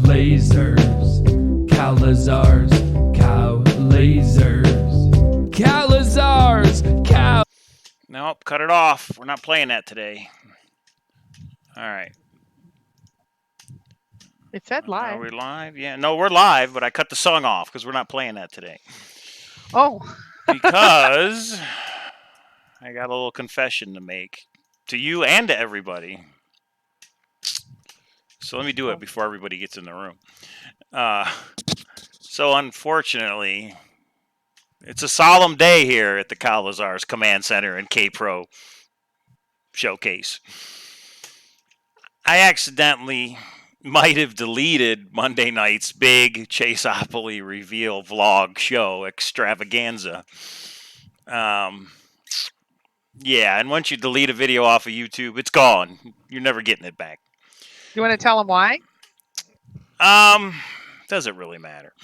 Cowlazars, Cowlazars, Cowlazars, Cowlazars, Cow. Nope, cut it off. We're not playing that today. All right. It said live. Are we live? Yeah. No, we're live, but I cut the song off because we're not playing that today. Oh. Because I got a little confession to make to you and to everybody. So let me do it before everybody gets in the room. So unfortunately, it's a solemn day here at the Cowlazars Command Center and K-Pro Showcase. I accidentally might have deleted Monday night's big Chaseopoly reveal vlog show extravaganza. Yeah, and once you delete a video off of YouTube, it's gone. You're never getting it back. You want to tell them why? Doesn't really matter.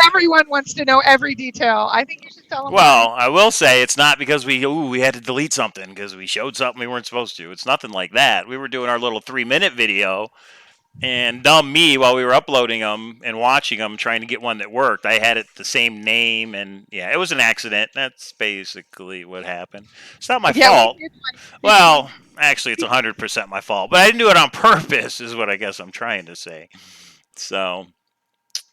Everyone wants to know every detail. I think you should tell them. Well, I will say it's not because we had to delete something because we showed something we weren't supposed to. It's nothing like that. We were doing our little 3-minute video, and dumb me, while we were uploading them and watching them, trying to get one that worked, I had it the same name, and yeah, it was an accident. That's basically what happened. It's not my fault. Well, actually, it's 100% my fault, but I didn't do it on purpose, is what I guess I'm trying to say. So,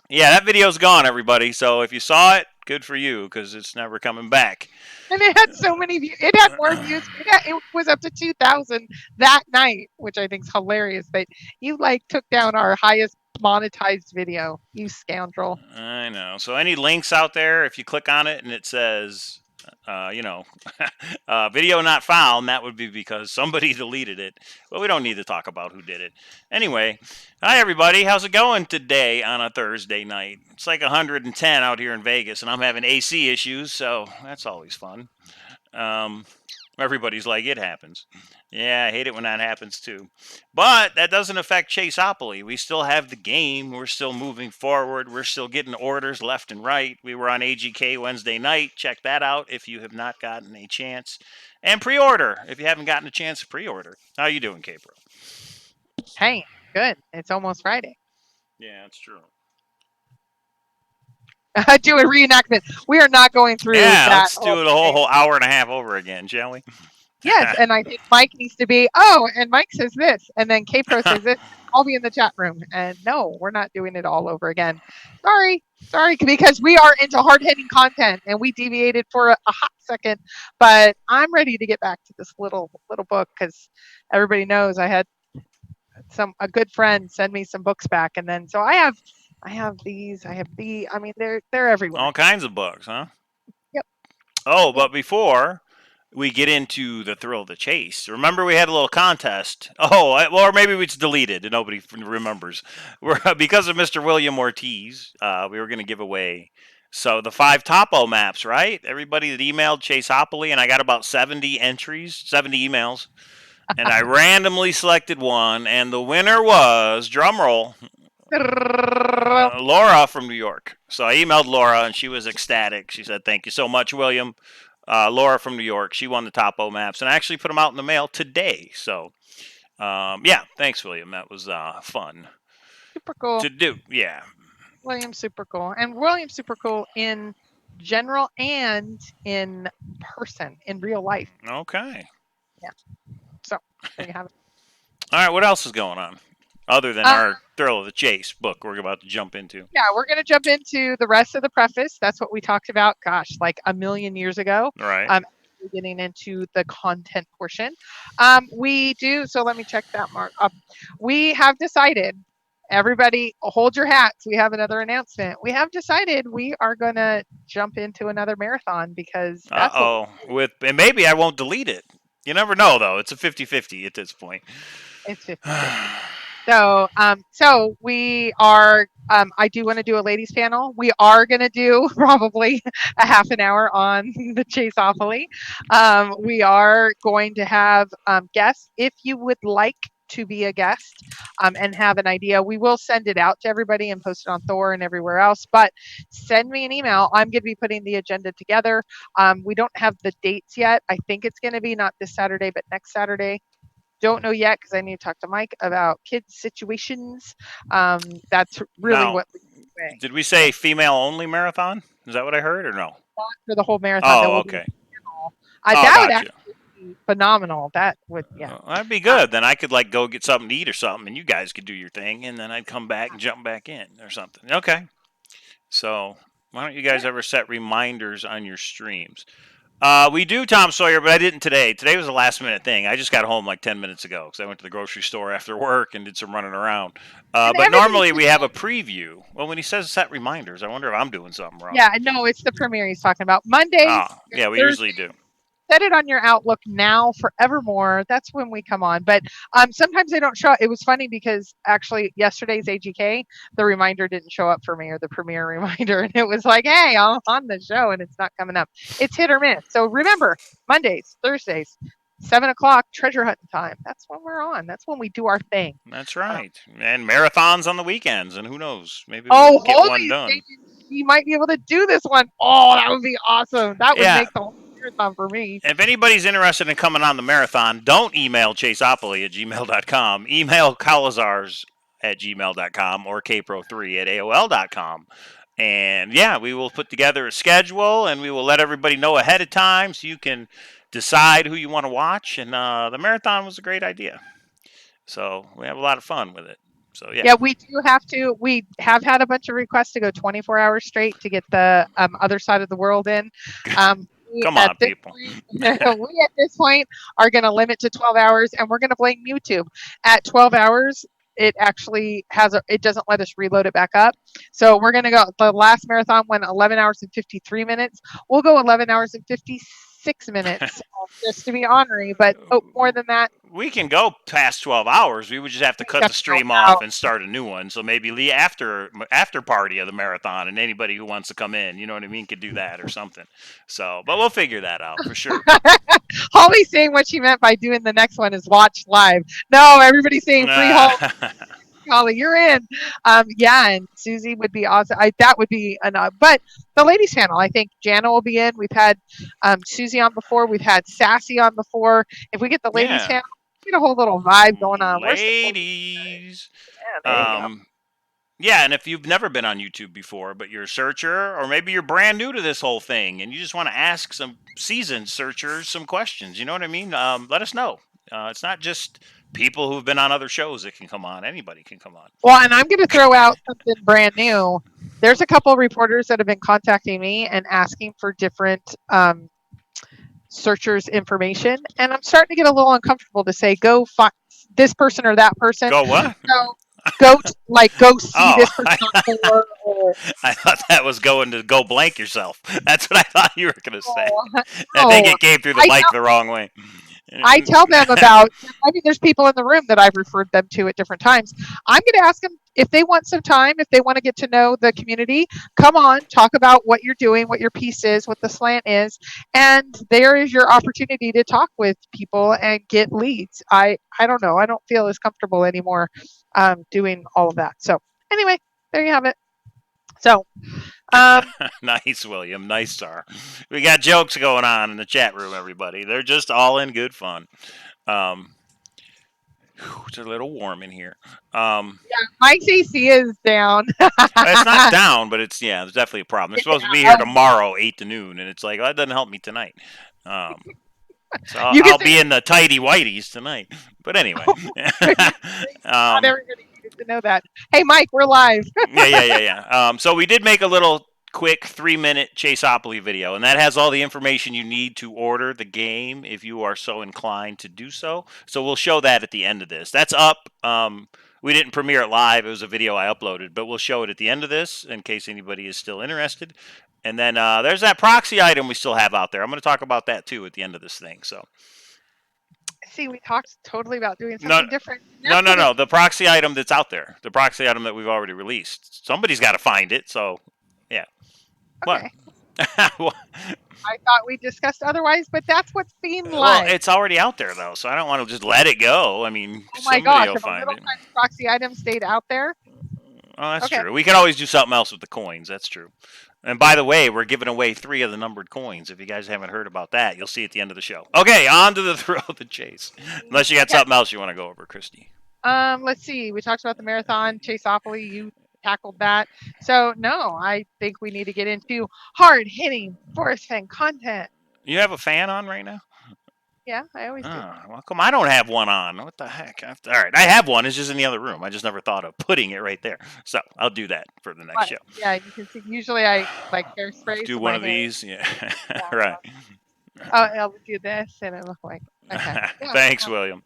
yeah, that video's gone, everybody. So if you saw it, good for you, because it's never coming back. And it had so many views. It had more views. It was up to 2,000 that night, which I think is hilarious. But you took down our highest monetized video, you scoundrel. I know. So any links out there, if you click on it and it says, video not found, that would be because somebody deleted it. But we don't need to talk about who did it. Anyway, hi everybody. How's it going today on a Thursday night? It's like 110 out here in Vegas, and I'm having AC issues, so that's always fun. Everybody's like, it happens. Yeah, I hate it when that happens too. But that doesn't affect Chaseopoly. We still have the game. We're still moving forward. We're still getting orders left and right. We were on AGK Wednesday night. Check that out if you have not gotten a chance. And pre-order if you haven't gotten a chance to pre-order. How you doing, K-Pro? Hey, good. It's almost Friday. Yeah, that's true. Do a reenactment. We are not going through that. Yeah, let's do it a whole hour and a half over again, shall we? Yes, and I think Mike needs to be, and Mike says this, and then K-Pro says this. I'll be in the chat room. And no, we're not doing it all over again. Sorry, because we are into hard-hitting content, and we deviated for a hot second. But I'm ready to get back to this little book because everybody knows I had a good friend send me some books back, and then so I have these. I mean, they're everywhere. All kinds of books, huh? Yep. Oh, but before we get into the thrill of the chase, remember we had a little contest. Or maybe it's deleted and nobody remembers. Because of Mr. William Ortiz, we were going to give away. So the 5 topo maps, right? Everybody that emailed Chaseopoly, and I got about 70 emails. And I randomly selected one, and the winner was, drumroll, Laura from New York. So I emailed Laura, and she was ecstatic. She said, "Thank you so much, William." Laura from New York, she won the topo maps, and I actually put them out in the mail today. So, yeah, thanks, William. That was fun. Super cool to do. Yeah, William's super cool, and William's super cool in general and in person, in real life. Okay. Yeah. So there you have it. All right. What else is going on? Other than our Thrill of the Chase book we're about to jump into. Yeah, we're going to jump into the rest of the preface. That's what we talked about, like a million years ago. Right. Getting into the content portion. We do, so let me check that mark up. We have decided, everybody hold your hats. We have another announcement. We have decided we are going to jump into another marathon because that's and maybe I won't delete it. You never know, though. It's a 50-50 at this point. It's 50-50. So we are, I do want to do a ladies panel. We are going to do probably a half an hour on the Chaseopoly. We are going to have guests. If you would like to be a guest and have an idea, we will send it out to everybody and post it on Thor and everywhere else. But send me an email. I'm going to be putting the agenda together. We don't have the dates yet. I think it's going to be not this Saturday, but next Saturday. Don't know yet because I need to talk to Mike about kids situations. That's really Now, what we're doing. did we say female only marathon? Is that what I heard or no? Not for the whole marathon. There Oh, will be a okay. panel. Oh, That would gotcha. actually be phenomenal. That would, yeah. That'd be Uh, good. Then I could like go get something to eat or something, and you guys could do your thing, and then I'd come back and jump back in or something. Okay. So why don't you guys ever set reminders on your streams? We do, Tom Sawyer, but I didn't today. Today was a last minute thing. I just got home like 10 minutes ago because I went to the grocery store after work and did some running around. and But everybody normally should we have a preview. Well, when he says set reminders, I wonder if I'm doing something wrong. Yeah, no, it's the premiere he's talking about. Mondays, Oh, yeah, we Thursdays, usually do. set it on your Outlook now forevermore. That's when we come on. But sometimes they don't show up. It was funny because actually yesterday's AGK, the reminder didn't show up for me, or the premiere reminder. And it was like, hey, I'm on the show and it's not coming up. It's hit or miss. So remember, Mondays, Thursdays, 7 o'clock, treasure hunting time. That's when we're on. That's when we do our thing. That's right. And marathons on the weekends, and who knows? Maybe we'll get one holy done. Satan, you might be able to do this one. Oh, that would be awesome. That would Yeah. make the whole marathon for me. If anybody's interested in coming on the marathon, don't email chaseopoly@gmail.com. Email Cowlazars at gmail.com or kpro3 at aol.com. And yeah, we will put together a schedule and we will let everybody know ahead of time so you can decide who you want to watch. And the marathon was a great idea. So we have a lot of fun with it. So yeah. Yeah, we do have to. We have had a bunch of requests to go 24 hours straight to get the other side of the world in. Come on, people. We at this point are going to limit to 12 hours, and we're going to blame YouTube. At 12 hours, it actually it doesn't let us reload it back up. So we're going to go. The last marathon went 11 hours and 53 minutes. We'll go 11 hours and 56 minutes just to be ornery. But more than that, we can go past 12 hours. We would just have to cut the stream off and start a new one. So maybe the after party of the marathon, and anybody who wants to come in, you know what I mean, could do that or something. So, but we'll figure that out for sure. Holly's saying what she meant by doing the next one is watch live. No, everybody's saying free Holly, you're in. Yeah, and Susie would be awesome. That would be enough. But the ladies panel, I think Jana will be in. We've had Susie on before. We've had Sassy on before. If we get the ladies panel, we get a whole little vibe going on. Ladies. Yeah, yeah, and if you've never been on YouTube before, but you're a searcher, or maybe you're brand new to this whole thing, and you just want to ask some seasoned searchers some questions, you know what I mean? Let us know. It's not just people who've been on other shows that can come on. Anybody can come on. Well, and I'm going to throw out something brand new. There's a couple of reporters that have been contacting me and asking for different searchers' information, and I'm starting to get a little uncomfortable to say, go find this person or that person. Go what? Go see this person. I thought that was going to go blank yourself. That's what I thought you were going to say. I think it came through the mic the wrong way. I tell them about, there's people in the room that I've referred them to at different times. I'm going to ask them if they want some time, if they want to get to know the community, come on, talk about what you're doing, what your piece is, what the slant is. And there is your opportunity to talk with people and get leads. I don't know. I don't feel as comfortable anymore doing all of that. So anyway, there you have it. So, nice, William. Nice, sir. We got jokes going on in the chat room, everybody. They're just all in good fun. It's a little warm in here. Yeah, Mike's AC is down. It's not down, but it's there's definitely a problem. They're supposed to be here tomorrow, 8 to noon, and it's like, that doesn't help me tonight. So I'll be in the tighty whities tonight. But anyway. Not everybody needed to know that. Hey, Mike, we're live. Yeah. So we did make a little quick 3-minute Chaseopoly video, and that has all the information you need to order the game if you are so inclined to do so. So we'll show that at the end of this. That's up. We didn't premiere it live. It was a video I uploaded, but we'll show it at the end of this in case anybody is still interested. And then there's that proxy item we still have out there. I'm going to talk about that too at the end of this thing. So. See, we talked totally about doing something different. No. The proxy item that's out there. The proxy item that we've already released. Somebody's got to find it. So, yeah. Okay. What? I thought we discussed otherwise, but that's what's being live. Well, it's already out there, though, so I don't want to just let it go. I mean, oh my gosh, if a little tiny proxy item stayed out there. Oh, that's true. We could always do something else with the coins. That's true. And by the way, we're giving away 3 of the numbered coins. If you guys haven't heard about that, you'll see at the end of the show. Okay, on to the thrill of the chase. Unless you got something else you want to go over, Christy. Let's see. We talked about the marathon, Chaseopoly. You tackled that. So no, I think we need to get into hard hitting Forrest Fenn content. You have a fan on right now? Yeah, I always do. Oh, well, come, I don't have one on. What the heck? All right, I have one. It's just in the other room. I just never thought of putting it right there. So I'll do that for the next show. Yeah, you can see. Usually I like hairspray. Do one of these. Yeah, Yeah. right. I'll do this, and it looks like. Okay. Yeah, Thanks, William.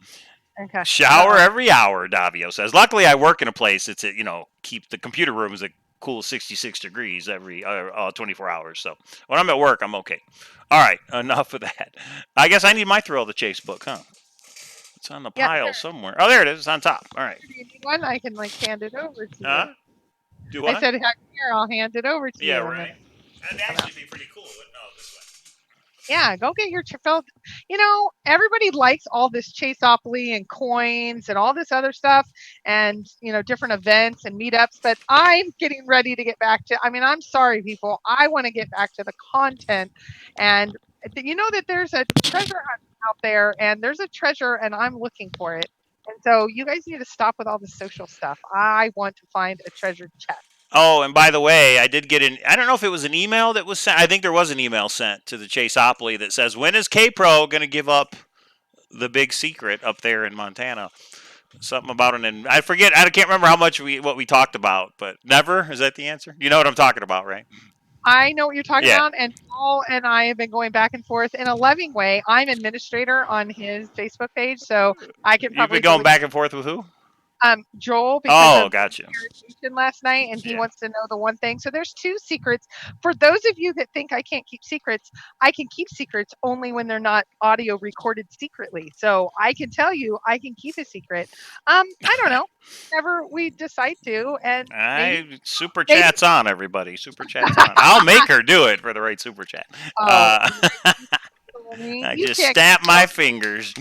Okay. Shower every hour, Davio says. Luckily, I work in a place that's keep the computer room is a cool 66 degrees every 24 hours. So when I'm at work, I'm okay. All right, enough of that. I guess I need my thrill of the chase book, huh? It's on the pile somewhere. Oh, there it is. It's on top. All right. Do you need one? I can hand it over to you. Do what? I said, here, I'll hand it over to you. Yeah, right. That'd actually be pretty cool. But no, this way. Yeah, go get your filled. Everybody likes all this Chaseopoly and coins and all this other stuff and, different events and meetups. But I'm getting ready to get back to, I'm sorry, people. I want to get back to the content. And you know that there's a treasure hunt out there and there's a treasure and I'm looking for it. And so you guys need to stop with all the social stuff. I want to find a treasure chest. Oh, and by the way, I did get I don't know if it was an email that was sent. I think there was an email sent to the Chaseopoly that says, when is K-Pro going to give up the big secret up there in Montana? Something about it. I forget. I can't remember what we talked about, but never? Is that the answer? You know what I'm talking about, right? I know what you're talking about, and Paul and I have been going back and forth in a loving way. I'm administrator on his Facebook page, so I can probably. You've been going back and forth with who? Joel, because of gotcha. irritation last night, and he wants to know the one thing. So there's 2 secrets. For those of you that think I can't keep secrets, I can keep secrets only when they're not audio recorded secretly. So I can tell you I can keep a secret. I don't know. Whenever we decide to, and super chat's on, everybody. Super chat's on. I'll make her do it for the right super chat. I just snap my fingers.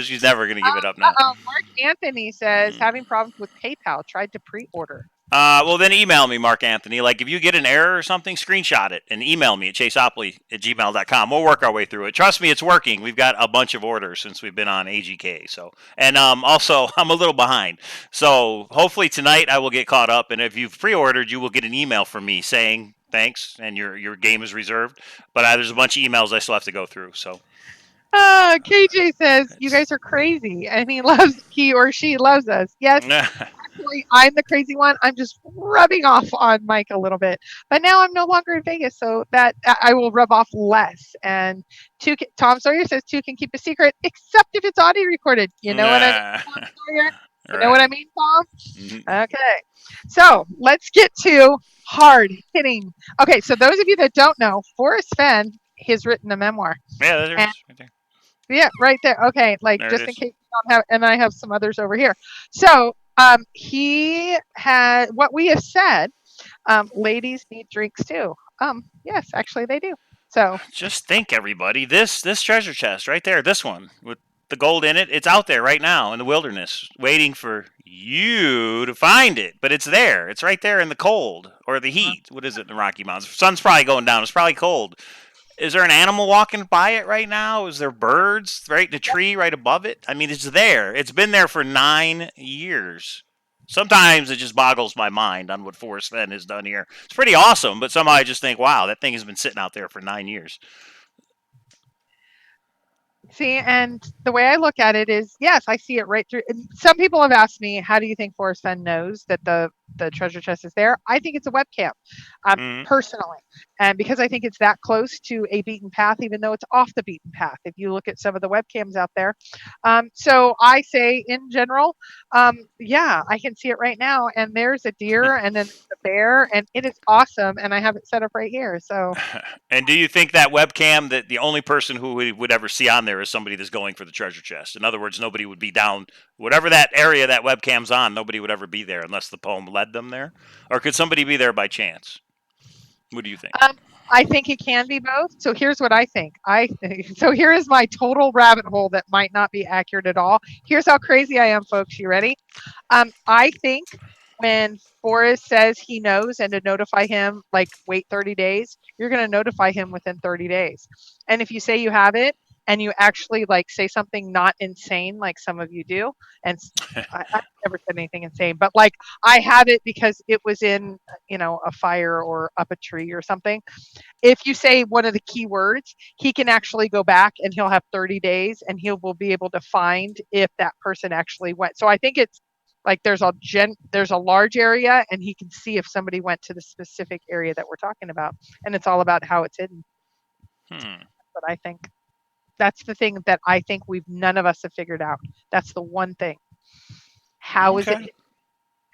She's never going to give it up now. Mark Anthony says, having problems with PayPal, tried to pre-order. Well, then email me, Mark Anthony. Like, if you get an error or something, screenshot it and email me at chaseopoly@gmail.com. We'll work our way through it. Trust me, it's working. We've got a bunch of orders since we've been on AGK. So, and also, I'm a little behind. So, hopefully tonight I will get caught up. And if you've pre-ordered, you will get an email from me saying thanks and your game is reserved. But there's a bunch of emails I still have to go through. So. KJ says you guys are crazy, and he or she loves us. Yes, actually, I'm the crazy one. I'm just rubbing off on Mike a little bit, but now I'm no longer in Vegas, so that I will rub off less. And Tom Sawyer says 2 can keep a secret, except if it's audio recorded. You know what I mean, Tom Sawyer? You know what I mean, Tom? Mm-hmm. Okay, so let's get to hard hitting. Okay, so those of you that don't know, Forrest Fenn has written a memoir. Yeah, there it is, right there. Yeah, right there. Okay, there just in case you don't have, and I have some others over here. So he had what we have said. Ladies need drinks too. Yes, actually they do. So just think, everybody, this treasure chest right there, this one with the gold in it, it's out there right now in the wilderness, waiting for you to find it. But it's there. It's right there in the cold or the heat. What is it in the Rocky Mountains? Sun's probably going down. It's probably cold. Is there an animal walking by it right now? Is there birds right in the tree right above it? I mean, it's there. It's been there for 9 years. Sometimes it just boggles my mind on what Forrest Fenn has done here. It's pretty awesome, but somehow I just think, wow, that thing has been sitting out there for 9 years. See, and the way I look at it is, yes, I see it right through. And some people have asked me, how do you think Forrest Fenn knows that the treasure chest is there? I think it's a webcam, personally. And because I think it's that close to a beaten path, even though it's off the beaten path, if you look at some of the webcams out there. So I say, in general, yeah, I can see it right now. And there's a deer and then the bear, and it is awesome. And I have it set up right here. So. And do you think that webcam, that the only person who would ever see on there is somebody that's going for the treasure chest? In other words, nobody would be down, whatever that area that webcam's on, nobody would ever be there unless the poem led them there? Or could somebody be there by chance? What do you think? I think it can be both. So here's what I think. So here is my total rabbit hole that might not be accurate at all. Here's how crazy I am, folks. You ready? I think when Forrest says he knows and to notify him, like wait 30 days, you're going to notify him within 30 days. And if you say you have it and you actually like say something not insane, like some of you do, and I've never said anything insane, but like I have it because it was in, a fire or up a tree or something. If you say one of the key words, he can actually go back and he'll have 30 days and he will be able to find if that person actually went. So I think it's like there's a large area and he can see if somebody went to the specific area that we're talking about. And it's all about how it's hidden. Hmm. But I think that's the thing that I think none of us have figured out. That's the one thing. How is it Okay. hidden?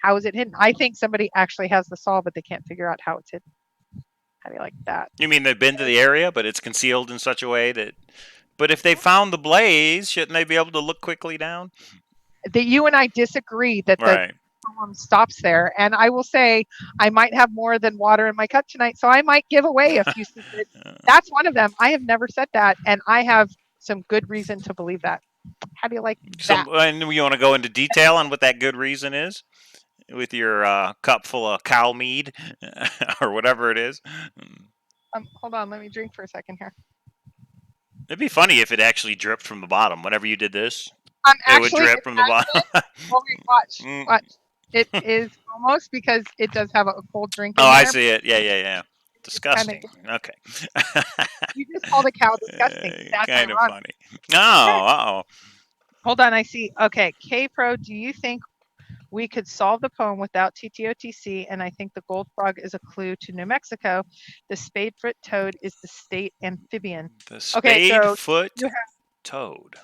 How is it hidden? I think somebody actually has the solve, but they can't figure out how it's hidden. How do you like that? You mean they've been to the area, but it's concealed in such a way that. But if they found the blaze, shouldn't they be able to look quickly down? That you and I disagree that the Right. poem stops there. And I will say I might have more than water in my cup tonight, so I might give away a few secrets. That's one of them. I have never said that, and I have some good reason to believe that. How do you like that? And you want to go into detail on what that good reason is with your cup full of cow mead or whatever it is? Hold on, let me drink for a second here. It'd be funny if it actually dripped from the bottom. Whenever you did this, it would Actually, drip from the bottom. oh, wait, watch. It is almost because it does have a cold drink in Oh, there. I see it. Yeah. Disgusting. Okay. You just called a cow disgusting. That's kind of ironic. funny. Oh. Hold on, I see. Okay, K Pro, do you think we could solve the poem without TTOTC? And I think the gold frog is a clue to New Mexico. The spadefoot toad is the state amphibian. The Okay, so spadefoot toad.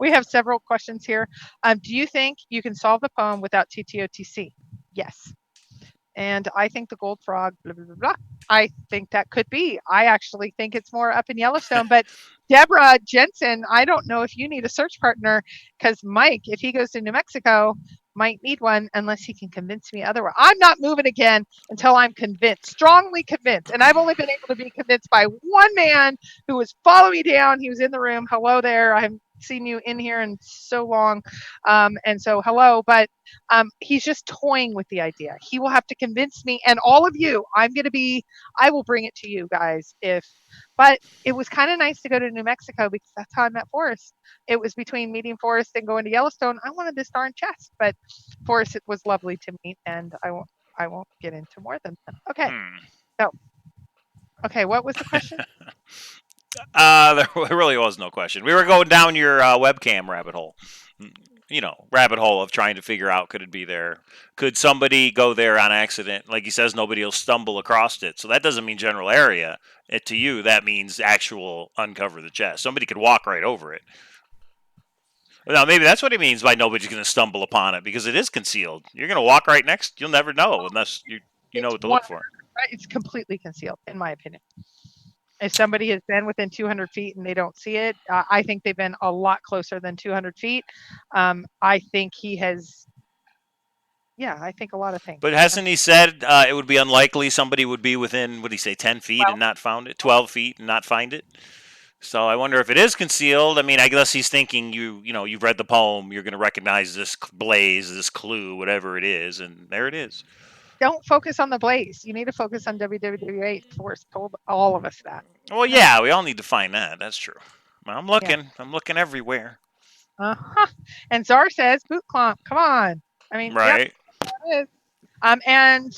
we have several questions here. Do you think you can solve the poem without TTOTC? Yes. And I think the gold frog, blah, blah, blah, blah. I think that could be. I actually think it's more up in Yellowstone. But Deborah Jensen, I don't know if you need a search partner because Mike, if he goes to New Mexico, might need one unless he can convince me otherwise. I'm not moving again until I'm convinced, strongly convinced. And I've only been able to be convinced by one man who was following me down. He was in the room. Hello there. I haven't seen you in here in so long. And so hello, but he's just toying with the idea. He will have to convince me and all of you. I will bring it to you guys but it was kind of nice to go to New Mexico because that's how I met Forrest. It was between meeting Forrest and going to Yellowstone. I wanted this darn chest, but Forrest, it was lovely to meet, and I won't get into more than that. Okay. So, okay, what was the question? There really was no question. We were going down your webcam rabbit hole. Rabbit hole of trying to figure out could it be there? Could somebody go there on accident? Like he says, nobody will stumble across it. So that doesn't mean general area. To you, that means actual uncover the chest. Somebody could walk right over it. Now, maybe that's what he means by nobody's going to stumble upon it because it is concealed. You're going to walk right next. You'll never know unless you know what to look for. It's completely concealed, in my opinion. If somebody has been within 200 feet and they don't see it, I think they've been a lot closer than 200 feet. I think he has. Yeah, I think a lot of things. But hasn't he said it would be unlikely somebody would be within, what did he say, 10 feet and not found it? 12 feet and not find it? So I wonder if it is concealed. I mean, I guess he's thinking you've read the poem, you're going to recognize this blaze, this clue, whatever it is, and there it is. Don't focus on the blaze. You need to focus on WWA. Forrest told all of us that. Well, yeah, we all need to find that. That's true. I'm looking. Yeah. I'm looking everywhere. And Czar says, boot clomp. Come on. I mean, right. Yeah, it is. And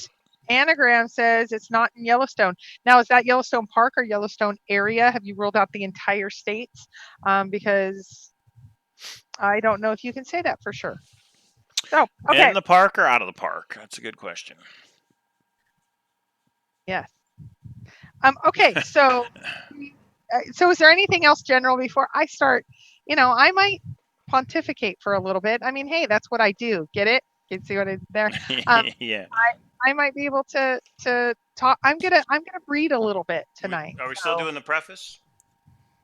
Anagram says it's not in Yellowstone. Now, is that Yellowstone Park or Yellowstone area? Have you ruled out the entire states? Because I don't know if you can say that for sure. So, okay. In the park or out of the park? That's a good question. Yes. Okay. So is there anything else general before I start? I might pontificate for a little bit. I mean, hey, that's what I do. Get it? You see what I did there? Yeah. I might be able to talk. I'm gonna read a little bit tonight. Are we still doing the preface?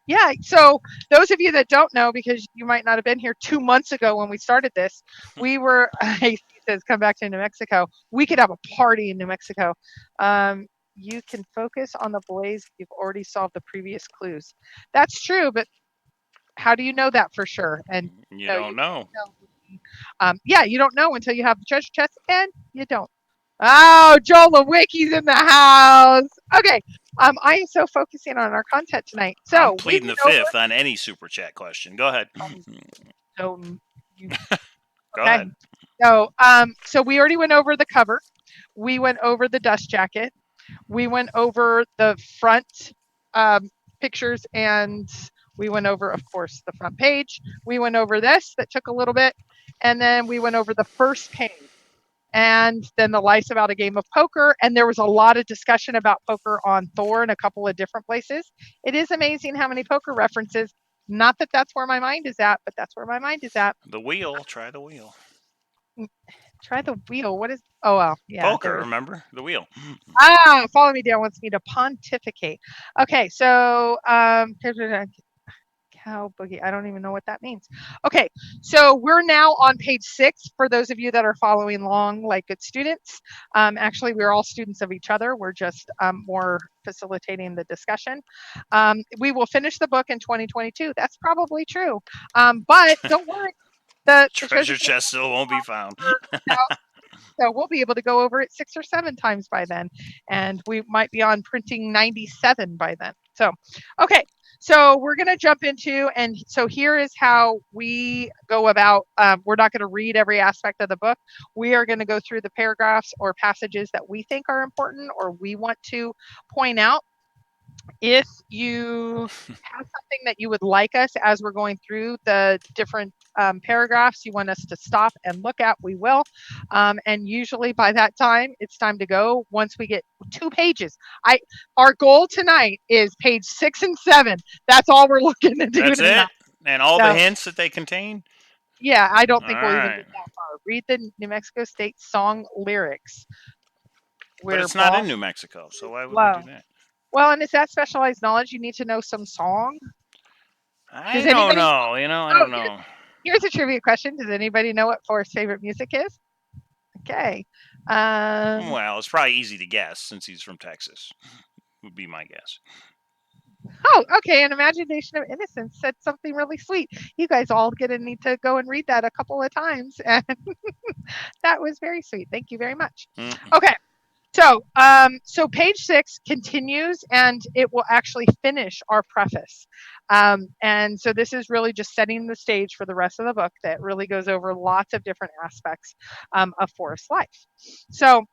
Yeah. So those of you that don't know, because you might not have been here 2 months ago when we started this, we were. He says, "Come back to New Mexico. We could have a party in New Mexico." You can focus on the blaze. You've already solved the previous clues. That's true, but how do you know that for sure? And you don't know. Yeah, you don't know until you have the treasure chest, and you don't. Oh, Joel Lewicki's in the house. Okay. I am so focusing on our content tonight. I'm So we pleading went the over. fifth on any super chat question. Go ahead. So you Go okay? ahead. So we already went over the cover. We went over the dust jacket. We went over the front um, pictures, and we went over, of course, the front page. We went over this that took a little bit, and then we went over the first page, and then the lice about a game of poker. And there was a lot of discussion about poker on Thor in a couple of different places. It is amazing how many poker references. Not that that's where my mind is at, but that's where my mind is at. The wheel. Try the wheel. Try the wheel. What is? Oh well, yeah, Poker. there it is. Remember the wheel. Follow me down wants me to pontificate. Okay, so cow boogie. I don't even know what that means. Okay, so we're now on page 6 for those of you that are following along like good students. Actually, we're all students of each other. We're just more facilitating the discussion. We will finish the book in 2022. That's probably true. But don't worry, the treasure Treasure chest chest still won't be found. out. So we'll be able to go over it 6 or 7 times by then, and we might be on printing 97 by then. So, okay, so we're going to jump into, and so here is how we go about. We're not going to read every aspect of the book. We are going to go through the paragraphs or passages that we think are important or we want to point out. If you have something that you would like us as we're going through the different paragraphs you want us to stop and look at, we will. And usually by that time, it's time to go. Once we get 2 pages, our goal tonight is page 6 and 7. That's all we're looking to do That's tonight. it. And all the So, hints that they contain. yeah, I don't All think we'll even right. get that far. Read the New Mexico State song lyrics. But We're it's not in boss New Mexico, so why would we low. do that? Well, and is that specialized knowledge? You need to know some song. I Does don't anybody? know. I Oh, don't know. here's a trivia question. Does anybody know what Forrest's favorite music is? Okay. Well, it's probably easy to guess since he's from Texas. Would be my guess. Oh, okay. An Imagination of Innocence said something really sweet. You guys all gonna need to go and read that a couple of times, and that was very sweet. Thank you very much. Mm. Okay. So page 6 continues, and it will actually finish our preface. And so this is really just setting the stage for the rest of the book that really goes over lots of different aspects of Forrest's life. So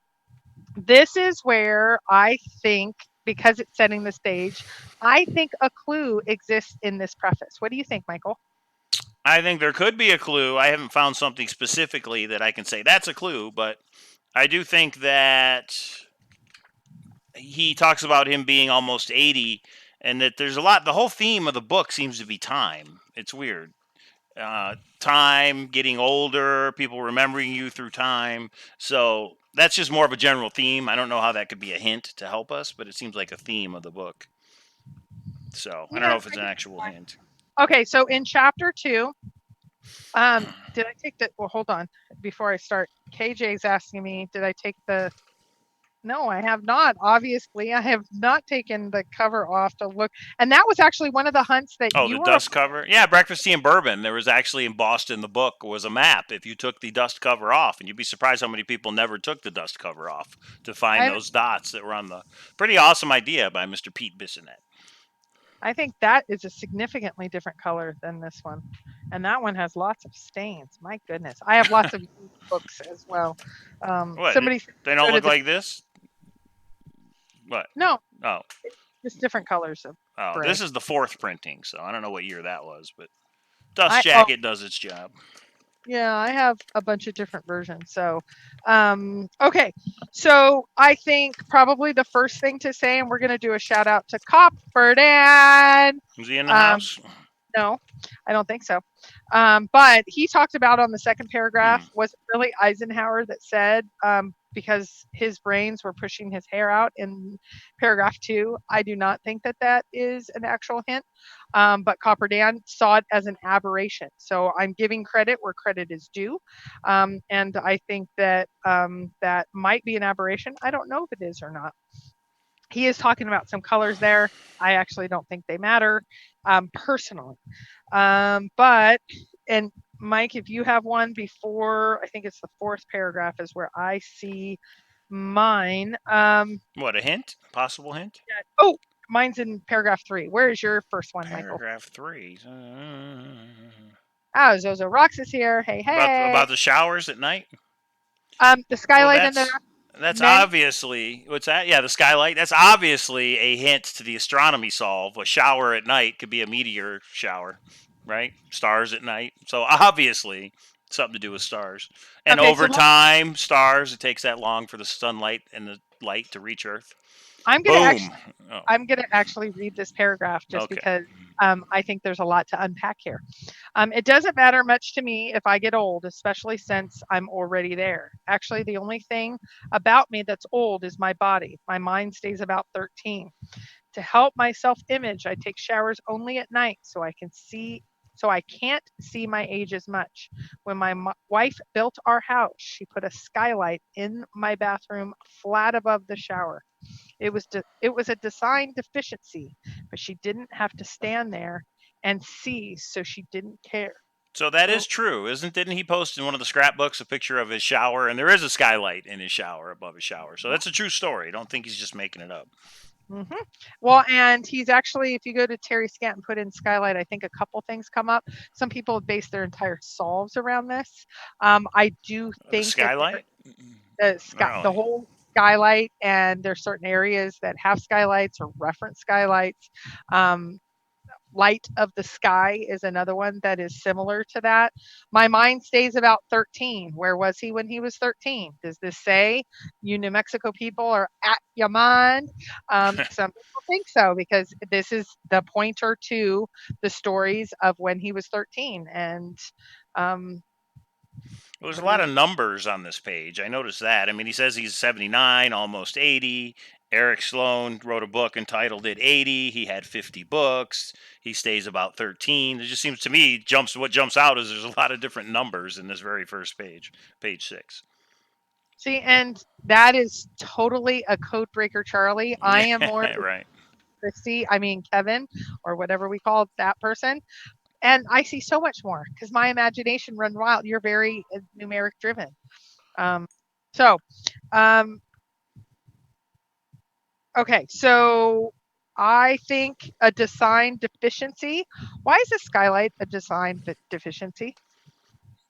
this is where I think, because it's setting the stage, I think a clue exists in this preface. What do you think, Michael? I think there could be a clue. I haven't found something specifically that I can say that's a clue, but I do think that he talks about him being almost 80 and that there's a lot. The whole theme of the book seems to be time. It's weird. Time, getting older, people remembering you through time. So that's just more of a general theme. I don't know how that could be a hint to help us, but it seems like a theme of the book. So I don't know Yeah. if it's an actual hint. Okay, so in chapter 2, did I take the? Well, hold on. Before I start, KJ's asking me, did I take the? No, I have not. Obviously, I have not taken the cover off to look. And that was actually one of the hunts that Oh, you the were. dust cover? Yeah, Breakfast Tea and Bourbon. There was actually embossed in the book was a map if you took the dust cover off. And you'd be surprised how many people never took the dust cover off to find I, those dots that were on the pretty awesome idea by Mr. Pete Bissonette. I think that is a significantly different color than this one. And that one has lots of stains. My goodness. I have lots of books as well. What? Somebody They don't go to look the, like this? What? no, Oh. just different colors of Oh, gray. this is the 4th printing, so I don't know what year that was, but Dust Oh, Jacket does its job. yeah, I have a bunch of different versions. So, okay. So I think probably the first thing to say, and we're going to do a shout out to Copper Dan. Is he in the house? No, I don't think so. But he talked about on the second paragraph, was it really Eisenhower that said, because his brains were pushing his hair out in paragraph 2. I do not think that that is an actual hint. But Copper Dan saw it as an aberration. So I'm giving credit where credit is due. And I think that that might be an aberration. I don't know if it is or not. He is talking about some colors there. I actually don't think they matter personally. But, and Mike, if you have one before, I think it's the fourth paragraph is where I see mine. What, a hint? Possible hint? Yeah. Oh, mine's in paragraph 3. Where is your first one, Michael? Paragraph 3. Oh, Zozo Rocks is here. Hey, hey. About the showers at night? The Well, skylight and the that's men. obviously what's that? Yeah, the skylight. That's obviously a hint to the astronomy solve. A shower at night could be a meteor shower, right? Stars at night. So obviously something to do with stars. And Okay, over time, stars. It takes that long for the sunlight and the light to reach Earth. I'm gonna Boom. actually Oh, I'm gonna actually read this paragraph just okay. because I think there's a lot to unpack here. It doesn't matter much to me if I get old, especially since I'm already there. Actually, the only thing about me that's old is my body. My mind stays about 13. To help my self-image, I take showers only at night so I can't see my age as much. When my wife built our house, she put a skylight in my bathroom flat above the shower. It was a design deficiency, but she didn't have to stand there and see, so she didn't care. So that Oh, is true, isn't? Didn't he post in one of the scrapbooks a picture of his shower? And there is a skylight in his shower above his shower. So that's a true story. Don't think he's just making it up. mm-hmm. Well, and he's actually, if you go to Terry Scant and put in skylight, I think a couple things come up. Some people have based their entire solves around this. I do The think that skylight? the Really? whole skylight, and there's certain areas that have skylights or reference skylights. Um, Light of the Sky is another one that is similar to that. My mind stays about 13. Where was he when he was 13? Does this say you New Mexico people are at your mind? Some people think so because this is the pointer to the stories of when he was 13. And um, Well, there's a let lot me, of numbers on this page. I noticed that. I mean, he says he's 79, almost 80. Eric Sloan wrote a book entitled It 80. He had 50 books. He stays about 13. It just seems to me what jumps out is there's a lot of different numbers in this very first page, page 6. see, and that is totally a code breaker, Charlie. I am more Yeah, right. Christy, I mean Kevin, or whatever we call that person. And I see so much more because my imagination runs wild. You're very numeric driven. Um, so, um, okay, so I think a design deficiency. Why is a skylight a design deficiency?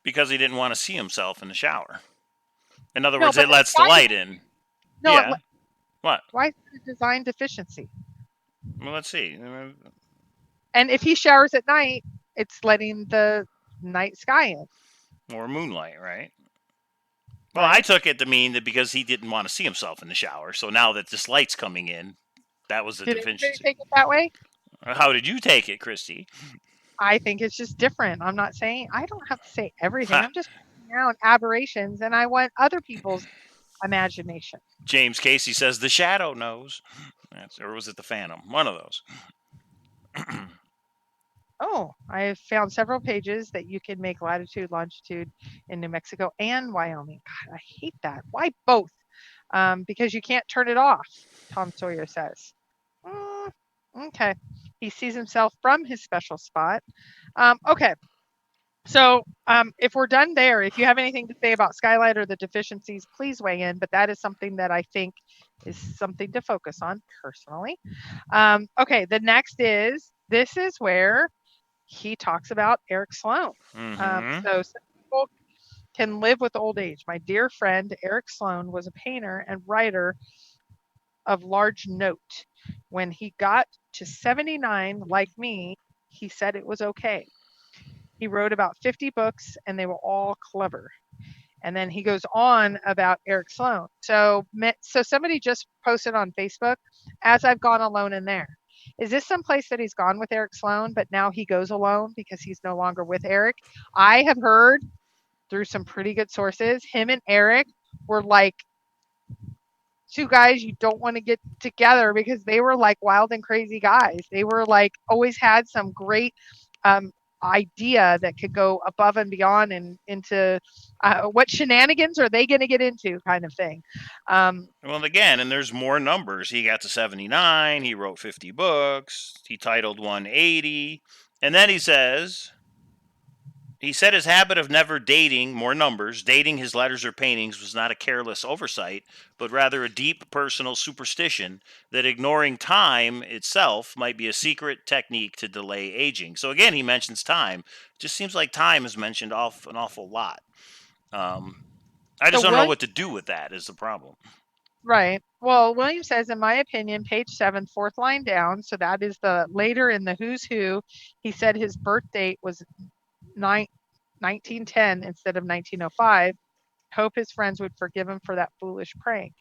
Because he didn't want to see himself in the shower. In other No, words, but it the lets the skylight. light in. No, Yeah. What? why is it a design deficiency? Well, let's see. And if he showers at night, it's letting the night sky in, More moonlight, right? Well, I right? took it to mean that because he didn't want to see himself in the shower. So now that this light's coming in, that was the Did anybody deficiency. take it that way? How did you take it, Christy? I think it's just different. I'm not saying I don't have to say everything. Ha. I'm just pointing out aberrations, and I want other people's imagination. James Casey says the shadow knows. Or was it the phantom? One of those. Oh, I have found several pages that you can make latitude, longitude in New Mexico and Wyoming. God, I hate that. Why both? Because you can't turn it off, Tom Sawyer says. Mm, okay. He sees himself from his special spot. Okay. So, if we're done there, if you have anything to say about Skylight or the deficiencies, please weigh in. But that is something that I think is something to focus on personally. Okay, the next is this is where he talks about Eric Sloan. Mm-hmm. So some people can live with old age. My dear friend Eric Sloan was a painter and writer of large note. When he got to 79, like me, he said it was okay. He wrote about 50 books and they were all clever. And then he goes on about Eric Sloan. So somebody just posted on Facebook, as I've gone alone in there. Is this some place that he's gone with Eric Sloan, but now he goes alone because he's no longer with Eric? I have heard through some pretty good sources, him and Eric were like two guys you don't want to get together because they were like wild and crazy guys. They were like always had some great um, idea that could go above and beyond and into what shenanigans are they going to get into kind of thing. Well, again, and there's more numbers. He got to 79. He wrote 50 books. He titled one 80. And then he says, He said his habit of never dating more numbers, dating his letters or paintings, was not a careless oversight, but rather a deep personal superstition that ignoring time itself might be a secret technique to delay aging. So again, he mentions time. Just seems like time is mentioned an awful lot. I So just don't know William, what to do with that is the problem. right. Well, William says, in my opinion, page 7, fourth line down. So that is the later in the Who's Who. He said his birth date was 1910 instead of 1905. Hope his friends would forgive him for that foolish prank.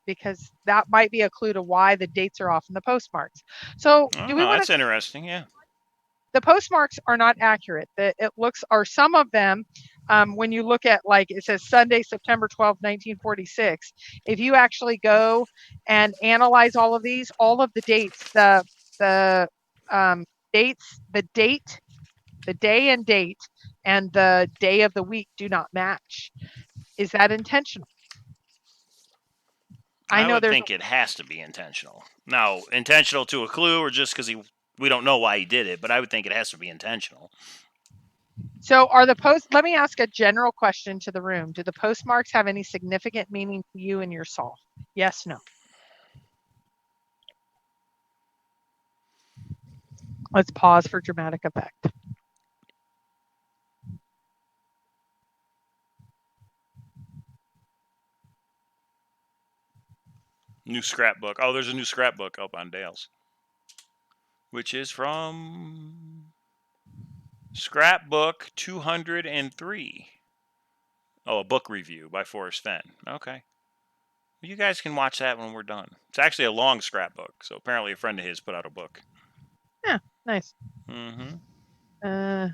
Because that might be a clue to why the dates are off in the postmarks. So, do we want That's to? interesting. Yeah. The postmarks are not accurate. It looks, or some of them, when you look at, like, it says Sunday, September 12th, 1946. If you actually go and analyze all of these, all of the dates, the dates, the date, the day and date, and the day of the week do not match. Is that intentional? I I know would there's. think it has to be intentional. Now, intentional to a clue, or just because we don't know why he did it, but I would think it has to be intentional. So are the post, let me ask a general question to the room. Do the postmarks have any significant meaning to you and your soul? Yes, no. Let's pause for dramatic effect. New scrapbook. Oh, there's a new scrapbook up on Dale's, which is from Scrapbook 203. Oh, a book review by Forrest Fenn. Okay. You guys can watch that when we're done. It's actually a long scrapbook, so apparently a friend of his put out a book. Yeah, nice. Mm-hmm.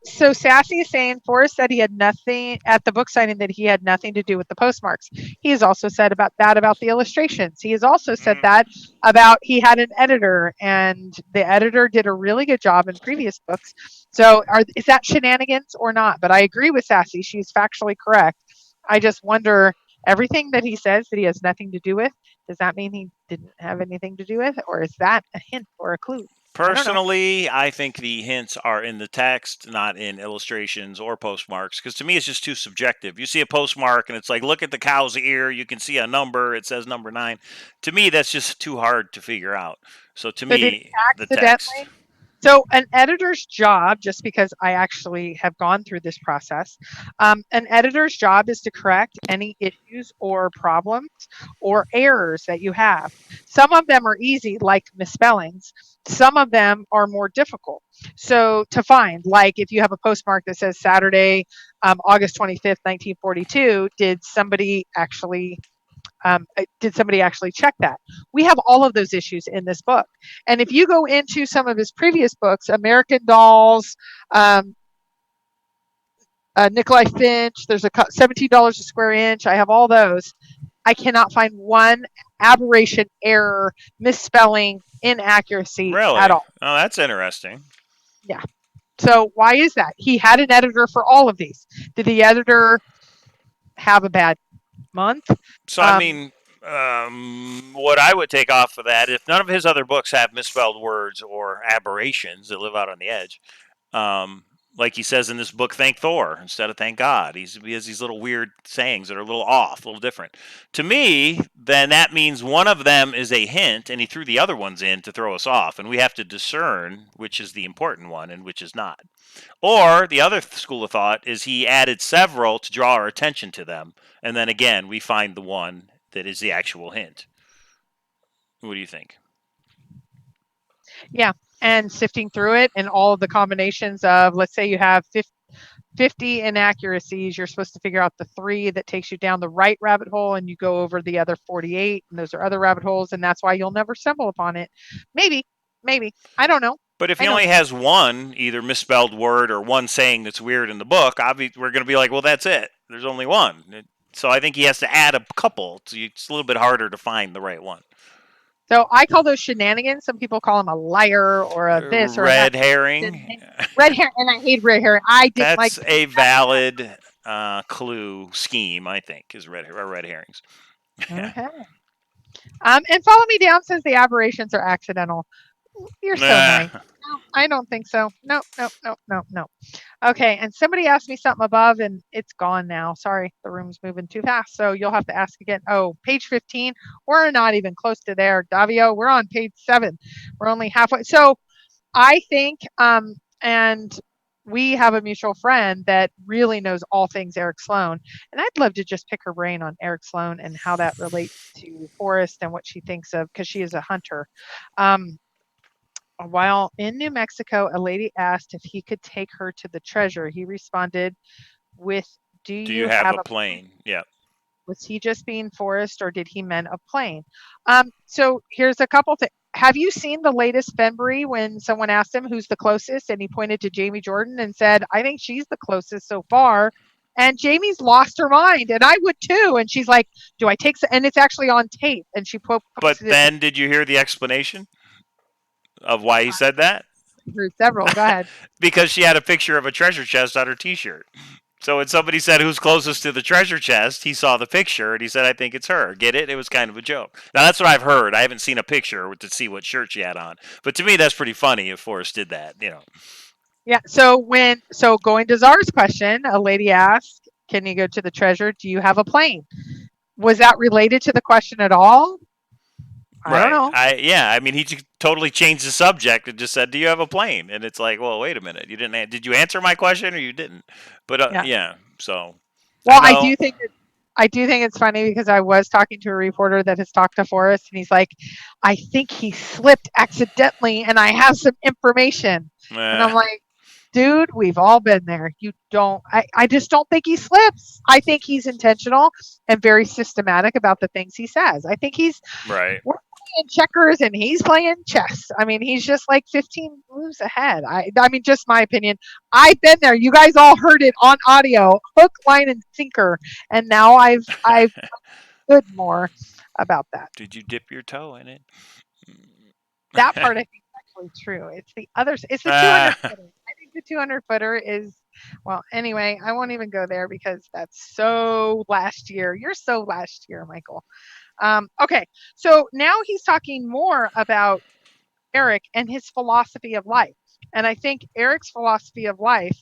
So Sassy is saying Forrest said he had nothing at the book signing, that he had nothing to do with the postmarks. He has also said about the illustrations. He has also said that about he had an editor, and the editor did a really good job in previous books. So is that shenanigans or not? But I agree with Sassy. She's factually correct. I just wonder, everything that he says that he has nothing to do with, does that mean he didn't have anything to do with, or is that a hint or a clue? I don't know. Personally, I think the hints are in the text, not in illustrations or postmarks, because to me it's just too subjective. You see a postmark and it's like, look at the cow's ear, you can see a number, it says number 9. To me, that's just too hard to figure out. So to So did he me, the text. accidentally? So an editor's job, just because I actually have gone through this process, an editor's job is to correct any issues or problems or errors that you have. Some of them are easy, like misspellings. Some of them are more difficult. So to find, like if you have a postmark that says Saturday, August 25th, 1942, did somebody actually check that? We have all of those issues in this book. And if you go into some of his previous books, American Dolls, Nikolai Finch, there's a $17 a square inch. I have all those. I cannot find one aberration, error, misspelling, inaccuracy Really? at all. Oh, that's interesting. Yeah. So why is that? He had an editor for all of these. Did the editor have a bad month? So, I mean, what I would take off of that, if none of his other books have misspelled words or aberrations that live out on the edge, like he says in this book, thank Thor instead of thank God. He has these little weird sayings that are a little off, a little different. To me, then that means one of them is a hint, and he threw the other ones in to throw us off, and we have to discern which is the important one and which is not. Or the other school of thought is he added several to draw our attention to them, and then again we find the one that is the actual hint. What do you think? Yeah. And sifting through it and all of the combinations of, let's say you have 50 inaccuracies, you're supposed to figure out the 3 that takes you down the right rabbit hole, and you go over the other 48, and those are other rabbit holes, and that's why you'll never stumble upon it. Maybe. I don't know. But if he only has one either misspelled word or one saying that's weird in the book, obviously we're going to be like, well, that's it. There's only one. So I think he has to add a couple. So it's a little bit harder to find the right one. So I call those shenanigans. Some people call him a liar or a this or red that. herring. Red herring, and I hate red herring. I didn't That's like. a valid clue scheme, I think, is red herrings. Okay. And Follow Me Down says the aberrations are accidental. You're so nice. No, I don't think so. No, no, no, no, no. Okay, and somebody asked me something above and it's gone now. Sorry, the room's moving too fast. So you'll have to ask again. Oh, page 15. We're not even close to there. Davio, we're on page 7. We're only halfway. So I think and we have a mutual friend that really knows all things Eric Sloan. And I'd love to just pick her brain on Eric Sloan and how that relates to Forrest and what she thinks of because she is a hunter. Um, while in New Mexico, a lady asked if he could take her to the treasure. He responded with, "Do Do you you have have a a plane? Yeah. Was he just being Forrest or did he mean a plane?" So here's a couple things. Have you seen the latest Fenbury when someone asked him who's the closest and he pointed to Jamie Jordan and said, "I think she's the closest so far." And Jamie's lost her mind, and I would too. And she's like, "Do I take?" And it's actually on tape, and she But posted it then, did you hear the explanation of why he said that? for several. Go ahead. Because she had a picture of a treasure chest on her T-shirt. So when somebody said who's closest to the treasure chest, he saw the picture and he said, "I think it's her." Get it? It was kind of a joke. Now that's what I've heard. I haven't seen a picture to see what shirt she had on, but to me that's pretty funny if Forrest did that. Yeah. So going to Czar's question, a lady asked, "Can you go to the treasure? Do you have a plane?" Was that related to the question at all? I don't Right. know. I mean he totally changed the subject and just said, "Do you have a plane?" And it's like, well, wait a minute. You didn't. Did you answer my question or you didn't? But Yeah. yeah. So I Well, know. I do think it's funny because I was talking to a reporter that has talked to Forrest, and he's like, "I think he slipped accidentally, and I have some information." And eh, I'm like, "Dude, we've all been there. You don't. I just don't think he slips. I think he's intentional and very systematic about the things he says. I think right. we're playing checkers and he's playing chess. I mean, he's just like 15 moves ahead. I mean, just my opinion. I've been there. You guys all heard it on audio, hook, line, and sinker. And now I've good more about that. Did you dip your toe in it? That part I think is actually true. It's the others. It's the 200 Ah, footer. I think the 200 footer is well. Anyway, I won't even go there because that's so last year. You're so last year, Michael. Okay, so now he's talking more about Eric and his philosophy of life. And I think Eric's philosophy of life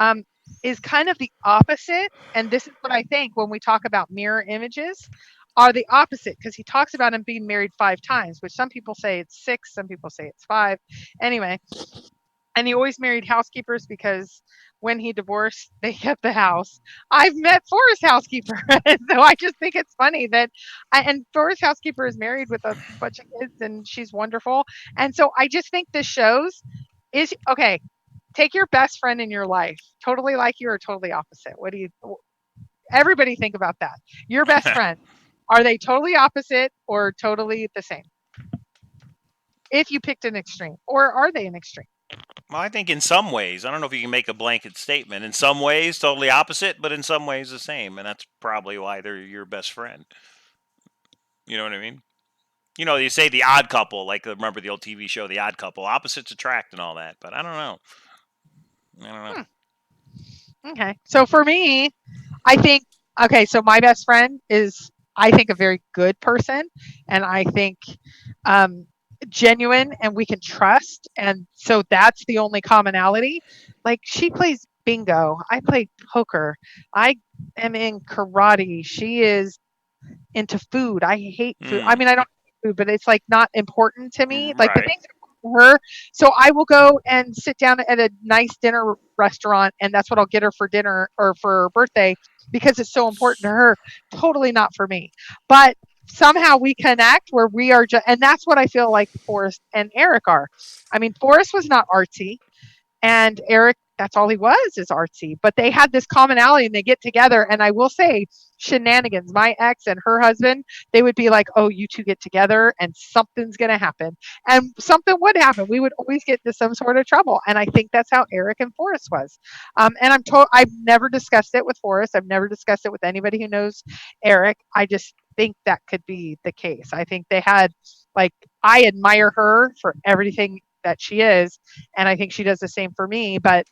um, is kind of the opposite. And this is what I think when we talk about mirror images are the opposite because he talks about him being married 5 times, which some people say it's 6, some people say it's 5. Anyway, and he always married housekeepers because when he divorced, they kept the house. I've met Forrest housekeeper, so I just think it's funny that, and Forrest housekeeper is married with a bunch of kids, and she's wonderful. And so I just think this shows is okay. Take your best friend in your life, totally like you or totally opposite. What do you? Everybody think about that. Your best friend, are they totally opposite or totally the same? If you picked an extreme, or are they an extreme? well, I think in some ways, I don't know if you can make a blanket statement. In some ways, totally opposite, but in some ways, the same. And that's probably why they're your best friend. You know what I mean? You say the odd couple, like remember the old TV show, The Odd Couple, opposites attract and all that. But I don't know. I don't know. Hmm, okay, so for me, I think okay, so my best friend is I think a very good person and I think um genuine and we can trust and so that's the only commonality. Like she plays bingo, I play poker. I am in karate. She is into food. I hate food. I Mm, mean, I don't hate food, but it's like not important to me. Like the right. things that are important to her. So I will go and sit down at a nice dinner restaurant, and that's what I'll get her for dinner or for her birthday because it's so important to her. Totally not for me, but somehow we connect where we are just, and that's what I feel like Forrest and Eric are. I mean, Forrest was not artsy. And Eric, that's all he was is artsy. But they had this commonality and they get together. And I will say, shenanigans. My ex and her husband, they would be like, "Oh, you two get together and something's going to happen." And something would happen. We would always get into some sort of trouble. And I think that's how Eric and Forrest was. And I've never discussed it with Forrest. I've never discussed it with anybody who knows Eric. I just think that could be the case. I think they had, like, I admire her for everything that she is and I think she does the same for me. But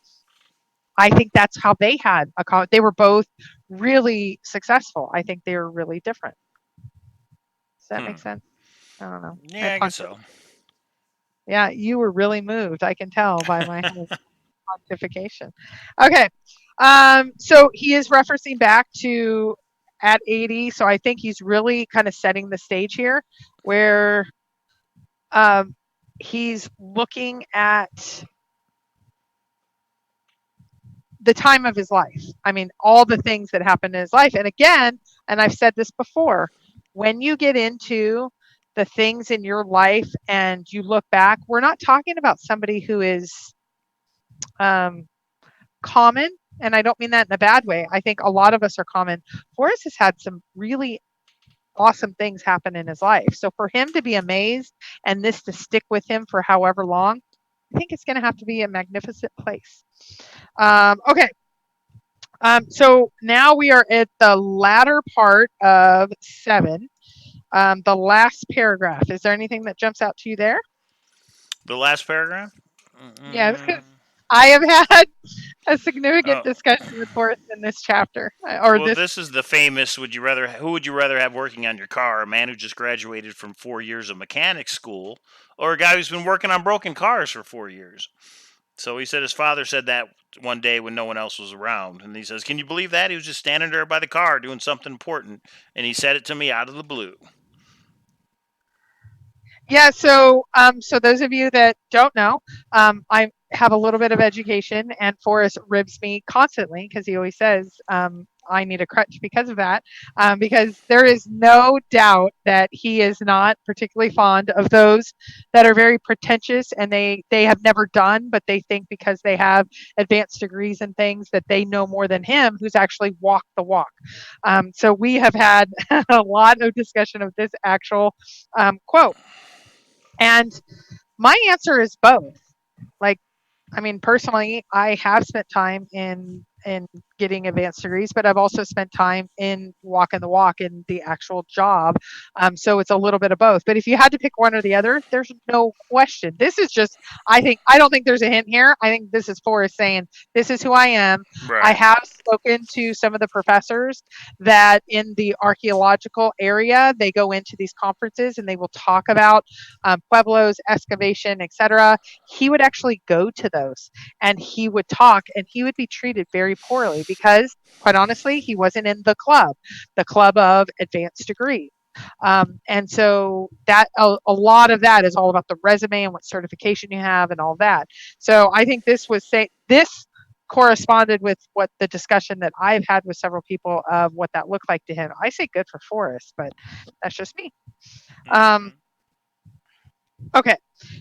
I think that's how they had they were both really successful. I think they were really different. Does that make Hmm. sense? I don't know. I Yeah, I guess punted. so. Yeah, you were really moved. I can tell by my pontification. Okay. So he is referencing back to at 80. So I think he's really kind of setting the stage here where um, he's looking at the time of his life. I mean, all the things that happened in his life. And again, and I've said this before, when you get into the things in your life and you look back, we're not talking about somebody who is um, common. And I don't mean that in a bad way. I think a lot of us are common. Forrest has had some really awesome things happen in his life. So for him to be amazed and this to stick with him for however long, I think it's going to have to be a magnificent place. Okay. So now we are at the latter part of 7, the last paragraph. Is there anything that jumps out to you there? The last paragraph? Yeah, Mm, I have had a significant oh, discussion with Forrest in this chapter, or well, this. this is the famous. Who would you rather have working on your car? A man who just graduated from 4 years of mechanic school, or a guy who's been working on broken cars for 4 years? So he said his father said that one day when no one else was around, and he says, "Can you believe that? He was just standing there by the car doing something important, and he said it to me out of the blue." Yeah, so those of you that don't know, I have a little bit of education, and Forrest ribs me constantly because he always says I need a crutch because of that. Because there is no doubt that he is not particularly fond of those that are very pretentious and they have never done, but they think because they have advanced degrees and things that they know more than him, who's actually walked the walk. So we have had a lot of discussion of this actual quote. And my answer is both. Like, I mean, personally, I have spent time in getting advanced degrees, but I've also spent time in walking the walk in the actual job. So it's a little bit of both. But if you had to pick one or the other, there's no question. This is just, I don't think there's a hint here. I think this is Forrest saying, this is who I am. I Right. have spoken to some of the professors that in the archaeological area, they go into these conferences and they will talk about pueblos, excavation, etc. He would actually go to those and he would talk and he would be treated very poorly because, quite honestly, he wasn't in the club of advanced degree. And so that a lot of that is all about the resume and what certification you have and all that. So I think this corresponded with what the discussion that I've had with several people of what that looked like to him. I say good for Forrest, but that's just me. Um, Mhm. Okay.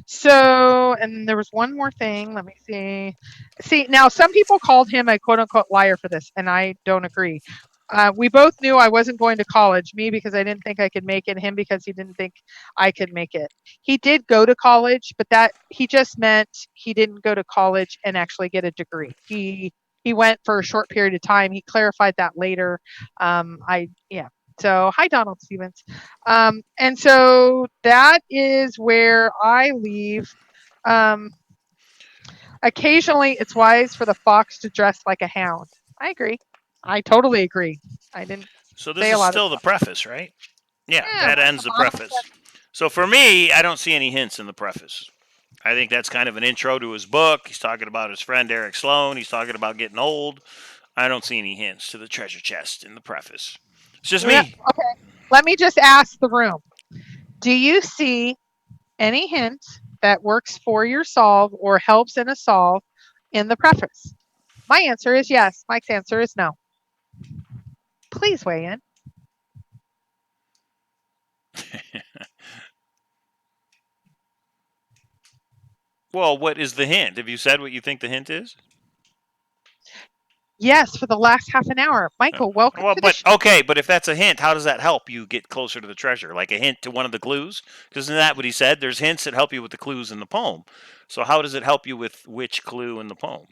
So, and there was one more thing. Let me see. See, now some people called him a quote unquote liar for this, and I don't agree. We both knew I wasn't going to college, me because I didn't think I could make it, him because he didn't think I could make it. He did go to college, but that he just meant he didn't go to college and actually get a degree. He went for a short period of time. He clarified that later. Yeah. So hi Donald Stevens. And so that is where I leave. Um, Occasionally, it's wise for the fox to dress like a hound. I agree. I totally agree. I didn't So this say a is lot of still the stuff. preface, right? Yeah, Yeah, that we're at ends the the bottom of preface. So for me, I don't see any hints in the preface. I think that's kind of an intro to his book. He's talking about his friend Eric Sloan. He's talking about getting old. I don't see any hints to the treasure chest in the preface. It's just Yeah, me. okay. Let me just ask the room. Do you see any hint that works for your solve or helps in a solve in the preface? My answer is yes. Mike's answer is no. Please weigh in. Well, what is the hint? Have you said what you think the hint is? Yes, for the last half an hour. Uh, Michael, welcome Well, to the but show. okay, but if that's a hint, how does that help you get closer to the treasure? Like a hint to one of the clues? Because isn't that what he said? There's hints that help you with the clues in the poem. So how does it help you with which clue in the poem?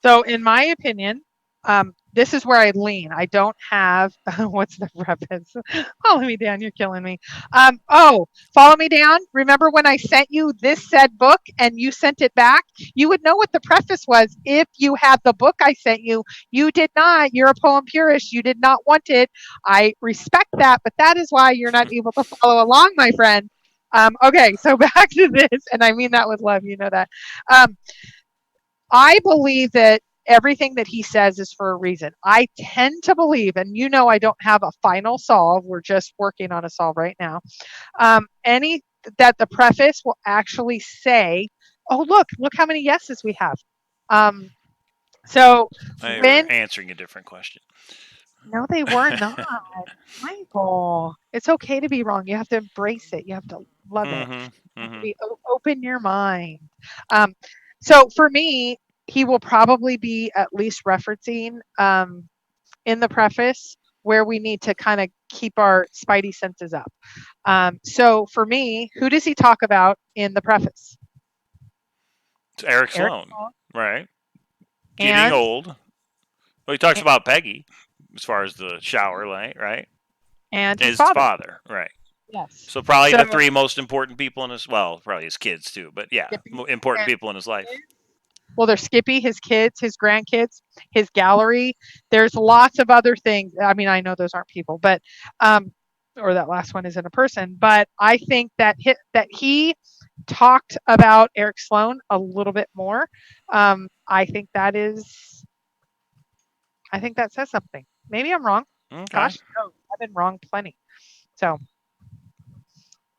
So, in my opinion, this is where I lean. I don't have what's the preface? Follow me down. You're killing me. Follow me down. Remember when I sent you this said book and you sent it back? You would know what the preface was if you had the book I sent you. You did not. You're a poem purist. You did not want it. I respect that, but that is why you're not able to follow along, my friend. Okay, so back to this, and I mean that with love. You know that. Um, I believe that everything that he says is for a reason. I tend to believe, and I don't have a final solve. We're just working on a solve right now. Any that the preface will actually say, "Oh, look how many yeses we have." Um, so They were when answering a different question. no, they were not, Michael. It's okay to be wrong. You have to embrace it. You have to love it. Mm-hmm. You have to Mm-hmm. be open your mind. Um, so for me, he will probably be at least referencing in the preface where we need to kind of keep our spidey senses up. So for me, who does he talk about in the preface? It's Eric Eric Sloan, Sloane right? Getting and, old. Well, he talks and about Peggy as far as the shower light, right? and his His father. father, right? Yes. So probably So the three most important people in his, well, probably his kids too, but yeah, Skippy important and people in his life. well, there's Skippy, his kids, his grandkids, his gallery. There's lots of other things. I mean, I know those aren't people, but or that last one isn't a person. But I think that he talked about Eric Sloan a little bit more. I think that is. I think that says something. Maybe I'm wrong. Okay. Gosh, no, I've been wrong plenty. So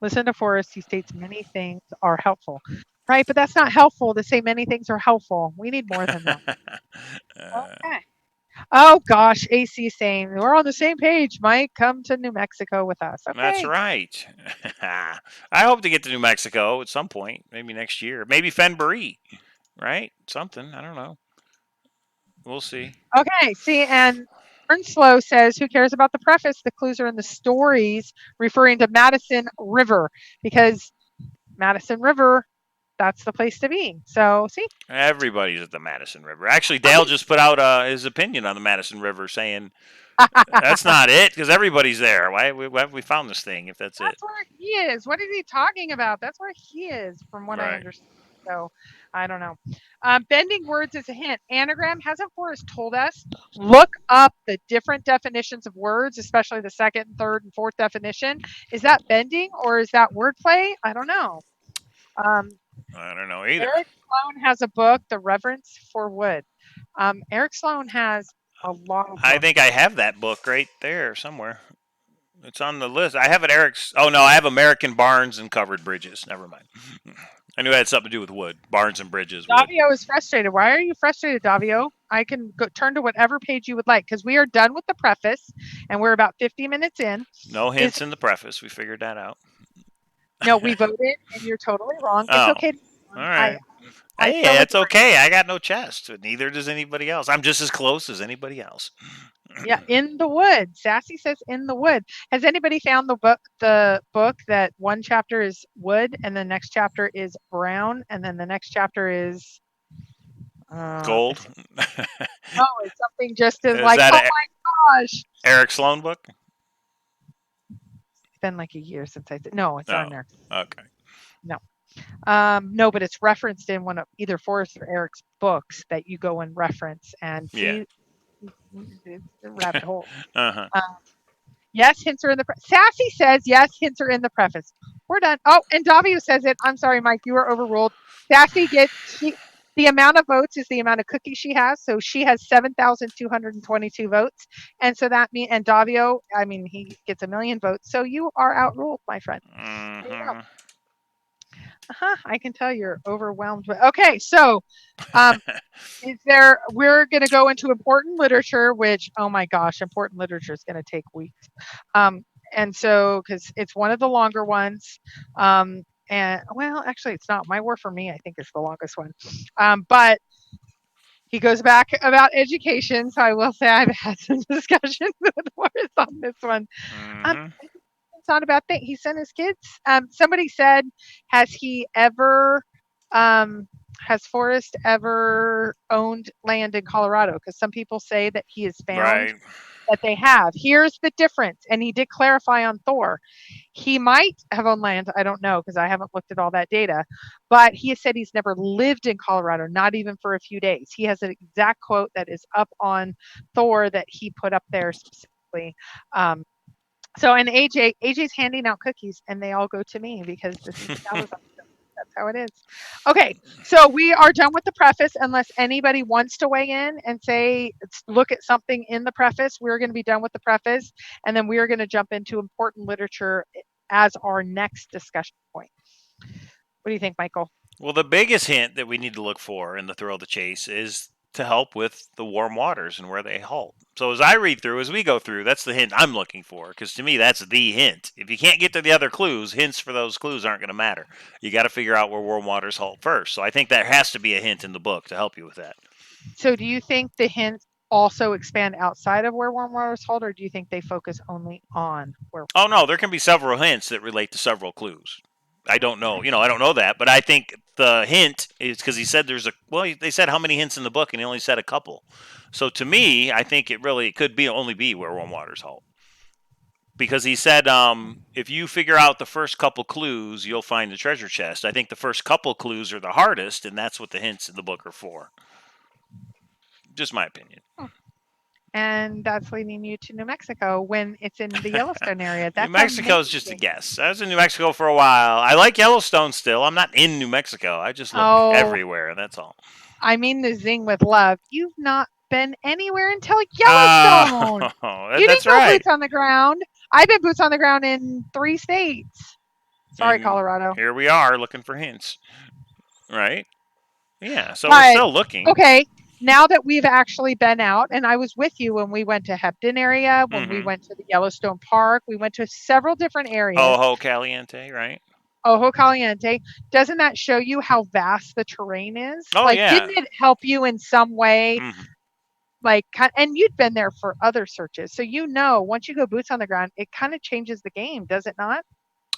listen to Forrest. He states many things are helpful. Right, but that's not helpful to say many things are helpful. We need more than that. Uh, Okay. Oh gosh, AC saying we're on the same page. Mike, come to New Mexico with us. that's Okay. right. I hope to get to New Mexico at some point, maybe next year. Maybe Fenbury, right? Something. I don't know. We'll see. Okay. See, and Earnslow says, "Who cares about the preface? The clues are in the stories," referring to Madison River because Madison River, that's the place to be. So, see, Everybody's at the Madison River. Actually, Dale okay. just put out his opinion on the Madison River, saying that's not it because everybody's there. Why have we found this thing if that's it? That's where he is. What is he talking about? That's where he is, from what I Right. understand. So I don't know. Bending words is a hint. Anagram hasn't Forrest told us? Look up the different definitions of words, especially the second, third, and fourth definition. Is that bending or is that wordplay? I don't know. Um, I don't know either. Eric Sloan has a book, The Reverence for Wood. Eric Sloan has a lot of I books. think I have that book right there somewhere. It's on the list. I have it, Eric's. Oh no, I have American Barns and Covered Bridges. Never mind. I knew it had something to do with wood. Barns and bridges, wood. Davio is frustrated. Why are you frustrated, Davio? I can turn to whatever page you would like because we are done with the preface and we're about 50 minutes in. No Is hints in the preface. We figured that out. no, we voted and you're totally wrong. It's Oh, okay. all I right. I Hey, feel that's majority. okay. I got no chest. Neither does anybody else. I'm just as close as anybody else. Yeah, in the wood. Sassy says in the wood. Has anybody found the book that one chapter is wood and the next chapter is brown and then the next chapter is Gold. it's, no, it's something just as Is like, that oh a my gosh. Eric Sloan book? It's been like a year since I said no, it's Oh, on there. okay. No. No, but it's referenced in one of either Forrest or Eric's books that you go and reference and Yeah. see it's a rabbit hole. Uh-huh. Yes, hints are in the Sassy says yes, hints are in the preface. We're done. Oh, and Davio says it. I'm sorry, Mike, you were overruled. Sassy the amount of votes is the amount of cookies she has. So she has 7,222 votes. And so that means, and Davio, I mean, he gets 1,000,000 votes. So you are outruled, my friend. There you go. Mm-hmm. I can tell you're overwhelmed. Okay, so um, we're going to go into important literature, which, oh my gosh, important literature is going to take weeks. And so, because it's one of the longer ones. And well, actually, it's not. My War for Me, I think, is the longest one. But he goes back about education. So I will say I've had some discussions with Forrest on this one. Um, Mm-hmm. it's not about that. He sent his kids. Somebody said, has he ever, has Forrest ever owned land in Colorado? Because some people say that he has found Right. that they have. Here's the difference. And he did clarify on Thor. He might have owned land. I don't know because I haven't looked at all that data. But he has said he's never lived in Colorado, not even for a few days. He has an exact quote that is up on Thor that he put up there specifically. Um, So, and AJ's handing out cookies, and they all go to me because this is the Cowlazars show. That's how it is. Okay, so we are done with the preface. Unless anybody wants to weigh in and say, look at something in the preface, we're going to be done with the preface, and then we are going to jump into important literature as our next discussion point. What do you think, Michael? Well, the biggest hint that we need to look for in the Thrill of the Chase is to help with the warm waters and where they halt. So as I read through, as we go through, that's the hint I'm looking for, because to me that's the hint. If you can't get to the other clues, hints for those clues aren't going to matter. You got to figure out where warm waters halt first. So I think there has to be a hint in the book to help you with that. So do you think the hints also expand outside of where warm waters halt, or do you think they focus only on where? Oh no, there can be several hints that relate to several clues. I don't know, I don't know that, but I think the hint is because he said they said how many hints in the book, and he only said a couple. So to me, I think it could only be where warm waters halt. Because he said, if you figure out the first couple clues, you'll find the treasure chest. I think the first couple clues are the hardest, and that's what the hints in the book are for. Just my opinion. And that's leading you to New Mexico when it's in the Yellowstone area. That's New Mexico is just a guess. I was in New Mexico for a while. I like Yellowstone still. I'm not in New Mexico. I just look everywhere, that's all. I mean the zing with love. You've not been anywhere until Yellowstone. You didn't go boots on the ground. I've been boots on the ground in 3 states. Sorry, Colorado. Here we are looking for hints. Right? Yeah, so we're still looking. Okay. Now that we've actually been out, and I was with you when we went to Hepton area, when we went to the Yellowstone Park, we went to several different areas. Ojo Caliente, right? Ojo Caliente. Doesn't that show you how vast the terrain is? Oh, yeah. Didn't it help you in some way? And you'd been there for other searches. So once you go boots on the ground, it kind of changes the game, does it not?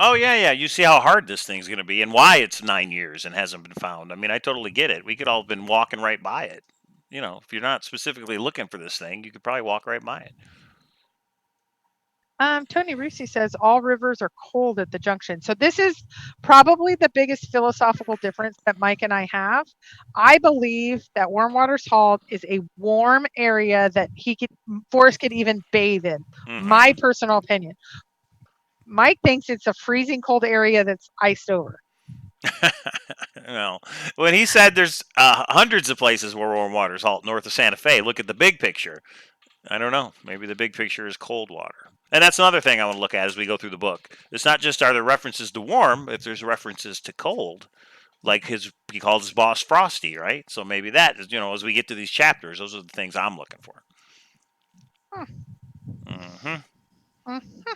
Oh, yeah. You see how hard this thing's going to be and why it's 9 years and hasn't been found. I mean, I totally get it. We could all have been walking right by it. If you're not specifically looking for this thing, you could probably walk right by it. Tony Rusi says all rivers are cold at the junction. So this is probably the biggest philosophical difference that Mike and I have. I believe that Warm Waters Halt is a warm area that Forrest could even bathe in. My personal opinion. Mike thinks it's a freezing cold area that's iced over. No. When he said there's hundreds of places where warm waters halt north of Santa Fe, look at the big picture. I don't know. Maybe the big picture is cold water. And that's another thing I want to look at as we go through the book. It's not just are there references to warm, if there's references to cold. Like he calls his boss Frosty, right? So maybe that is, as we get to these chapters, those are the things I'm looking for.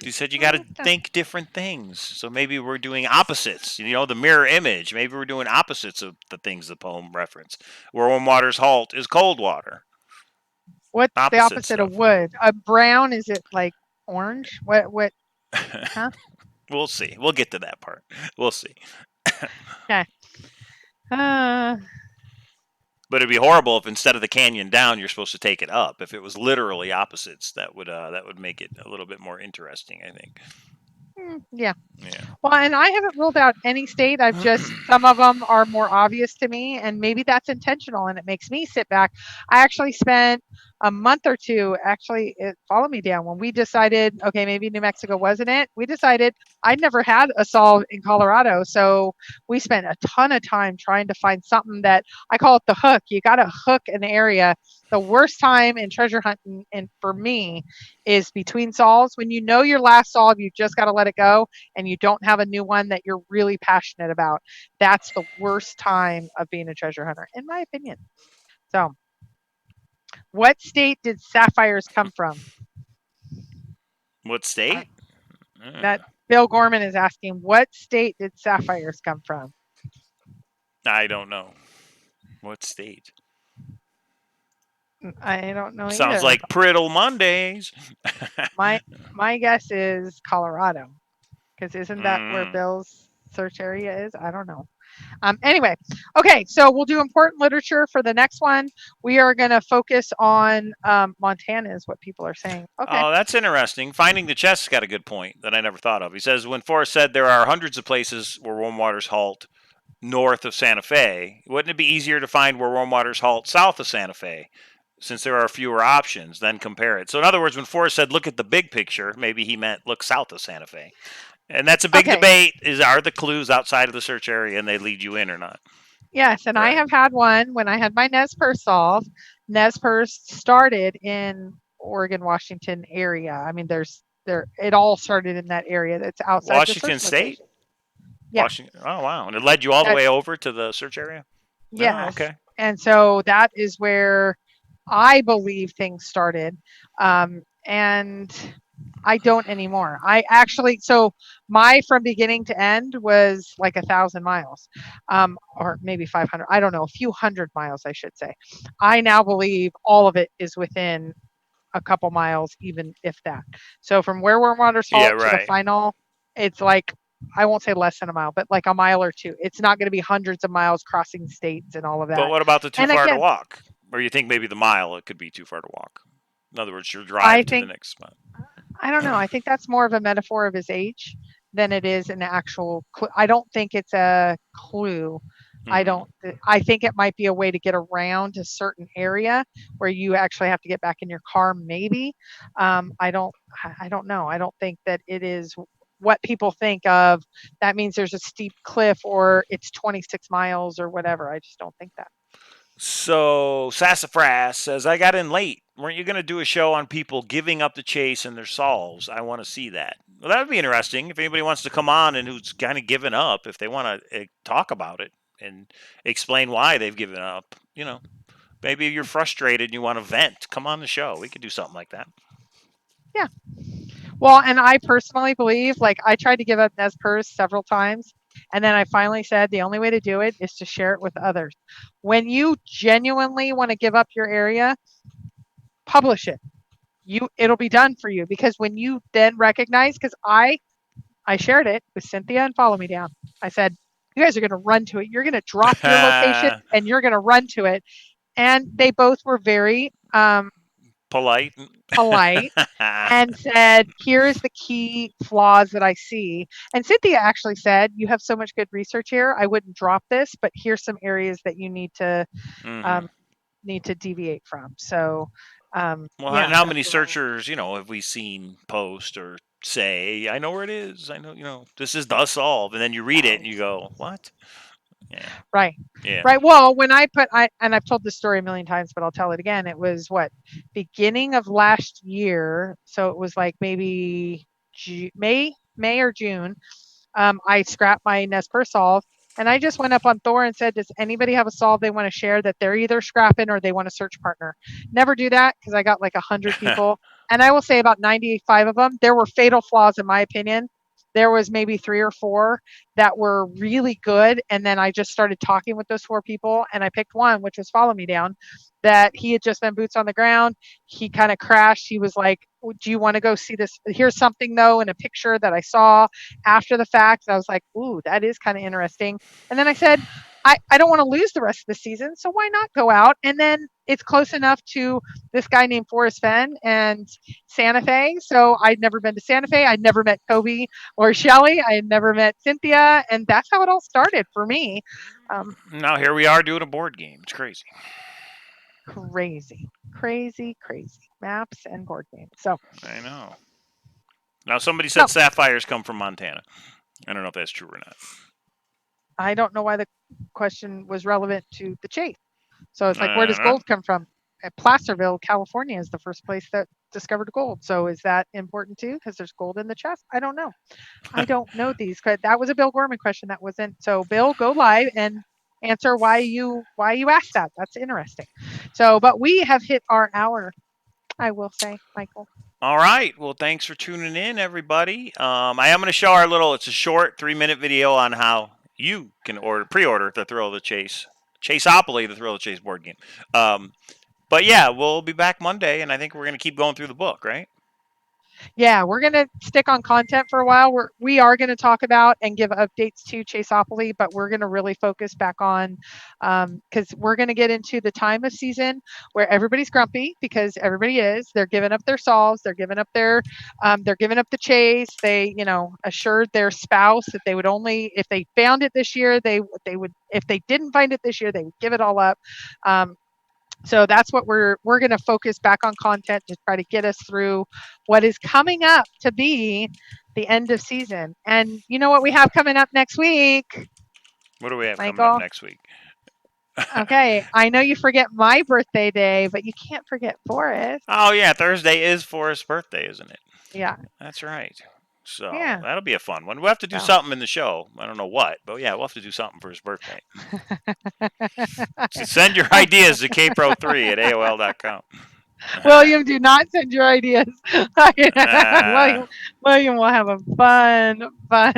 You said you got to think different things. So maybe we're doing opposites. The mirror image. Maybe we're doing opposites of the things the poem reference. Where warm waters halt is cold water. What's the opposite of wood? Brown? Is it like orange? What? Huh? We'll see. We'll get to that part. We'll see. Okay. But it'd be horrible if instead of the canyon down, you're supposed to take it up. If it was literally opposites, that would make it a little bit more interesting, I think. Yeah. Well, and I haven't ruled out any state. Some of them are more obvious to me, and maybe that's intentional, and it makes me sit back. I actually spent a month or two, follow me down, when we decided, okay, maybe New Mexico wasn't it. We decided I'd never had a solve in Colorado, so we spent a ton of time trying to find something that I call it the hook. You got to hook an area. The worst time in treasure hunting, and for me, is between solves. When you know your last solve, you just got to let it go, and you don't have a new one that you're really passionate about. That's the worst time of being a treasure hunter, in my opinion. So, what state did sapphires come from? What state? That Bill Gorman is asking, what state did sapphires come from? I don't know. What state? I don't know. Sounds like Priddle Mondays. My guess is Colorado, because isn't that where Bill's search area is? I don't know. Anyway, okay, so we'll do important literature for the next one. We are going to focus on Montana, is what people are saying. Okay. Oh, that's interesting. Finding the chest's got a good point that I never thought of. He says, when Forrest said there are hundreds of places where warm waters halt north of Santa Fe, wouldn't it be easier to find where warm waters halt south of Santa Fe? since there are fewer options, then compare it. So in other words, when Forrest said look at the big picture, maybe he meant look south of Santa Fe. And that's a big Okay. debate, are the clues outside of the search area and they lead you in or not? Yes, and I Right. have had one when I had my NESPER solve. NESPER started in Oregon, Washington area. I mean, it all started in that area that's outside the Washington search State? location. Yeah, Washington. Oh, wow. And it led you all the that way over to the search area? Oh, yes. okay. And so that is where I believe things started. And I don't anymore. I actually, so my from beginning to end was like 1,000 miles, or maybe 500. I don't know, a few hundred miles, I should say. I now believe all of it is within a couple miles, even if that. So from where Warm Water Yeah, Salt to the right. final, it's like, I won't say less than a mile, but like a mile or two. It's not going to be hundreds of miles crossing states and all of But that. what about the too And far to again, walk? Or you think maybe the mile it could be too far to walk? In other words, your I drive to the think next spot. I don't know. I think that's more of a metaphor of his age than it is an actual clue. I don't think it's a clue. I Mhm. don't. I think it might be a way to get around a certain area where you actually have to get back in your car. Maybe. I don't. I don't know. I don't think that it is what people think of. That means there's a steep cliff or it's 26 miles or whatever. I just don't think that. So Sassafras says, I got in late. Weren't you going to do a show on people giving up the chase and their solves? I want to see that. Well, that would be interesting. If anybody wants to come on and who's kind of given up, if they want to talk about it and explain why they've given up, maybe you're frustrated and you want to vent. Come on the show. We could do something like that. Yeah. Well, and I personally believe, like, I tried to give up Nez several times, and then I finally said the only way to do it is to share it with others. When you genuinely want to give up your area, publish it. It'll be done for you, because when you then recognize, because I shared it with Cynthia and Follow Me Down. I said, you guys are going to run to it. You're going to drop your location and you're going to run to it. And they both were very Polite. polite and said, here is the key flaws that I see. And Cynthia actually said, you have so much good research here. I wouldn't drop this, but here's some areas that you need to Mhm. deviate from. So, Well, yeah, and how that's many what I would. searchers, have we seen post or say, I know where it is. I know, this is the solve. And then you read it and you go, what? Yeah. Right. Yeah. Right. Well, when and I've told this story a million times, but I'll tell it again. It was what, beginning of last year. So it was like maybe May or June. I scrapped my Nez solve, and I just went up on Thor and said, does anybody have a solve they want to share that they're either scrapping or they want a search partner? Never do that, because I got like 100 people. And I will say about 95 of them, there were fatal flaws in my opinion. There was maybe 3 or 4 that were really good. And then I just started talking with those 4 people, and I picked one, which was Follow Me Down, that he had just been boots on the ground. He kind of crashed. He was like, do you want to go see this? Here's something though in a picture that I saw after the fact. I was like, ooh, that is kind of interesting. And then I said, I don't want to lose the rest of the season, so why not go out? And then it's close enough to this guy named Forrest Fenn and Santa Fe. So I'd never been to Santa Fe. I'd never met Kobe or Shelly. I had never met Cynthia. And that's how it all started for me. Now here we are doing a board game. It's crazy. Crazy, crazy, crazy maps and board games. So, I know. Now somebody no, said sapphires come from Montana. I don't know if that's true or not. I don't know why the question was relevant to the chase. So it's like, where I does don't know. gold come from? Placerville, California is the first place that discovered gold. So is that important too? Because there's gold in the chest? I don't know. I don't know these. That was a Bill Gorman question. That wasn't. So Bill, go live and answer why you asked that. That's interesting. So, but we have hit our hour, I will say, Michael. All right. Well, thanks for tuning in, everybody. I am going to show our it's a short 3-minute video on how you can pre-order the Thrill of the Chase, Chaseopoly, the Thrill of the Chase board game. But yeah, we'll be back Monday, and I think we're going to keep going through the book, right? Yeah, we're going to stick on content for a while. We are going to talk about and give updates to Chaseopoly, but we're going to really focus back on, because we're going to get into the time of season where everybody's grumpy, because everybody is. They're giving up their solves. They're giving up they're giving up the chase. They, assured their spouse that they would only, if they found it this year, they would, if they didn't find it this year, they would give it all up. So that's what we're going to focus back on content to try to get us through what is coming up to be the end of season. And you know what we have coming up next week, What do we have coming up Michael? next week? Okay, I know you forget my birthday day, but you can't forget Forrest. Oh yeah, Thursday is Forrest's birthday, isn't it? Yeah, That's right. So yeah. that'll be a fun one. We'll have to do So something in the show. I don't know what, but yeah, we'll have to do something for his birthday. So send your ideas to kpro3 at AOL.com. William, do not send your ideas. Uh, William will have a fun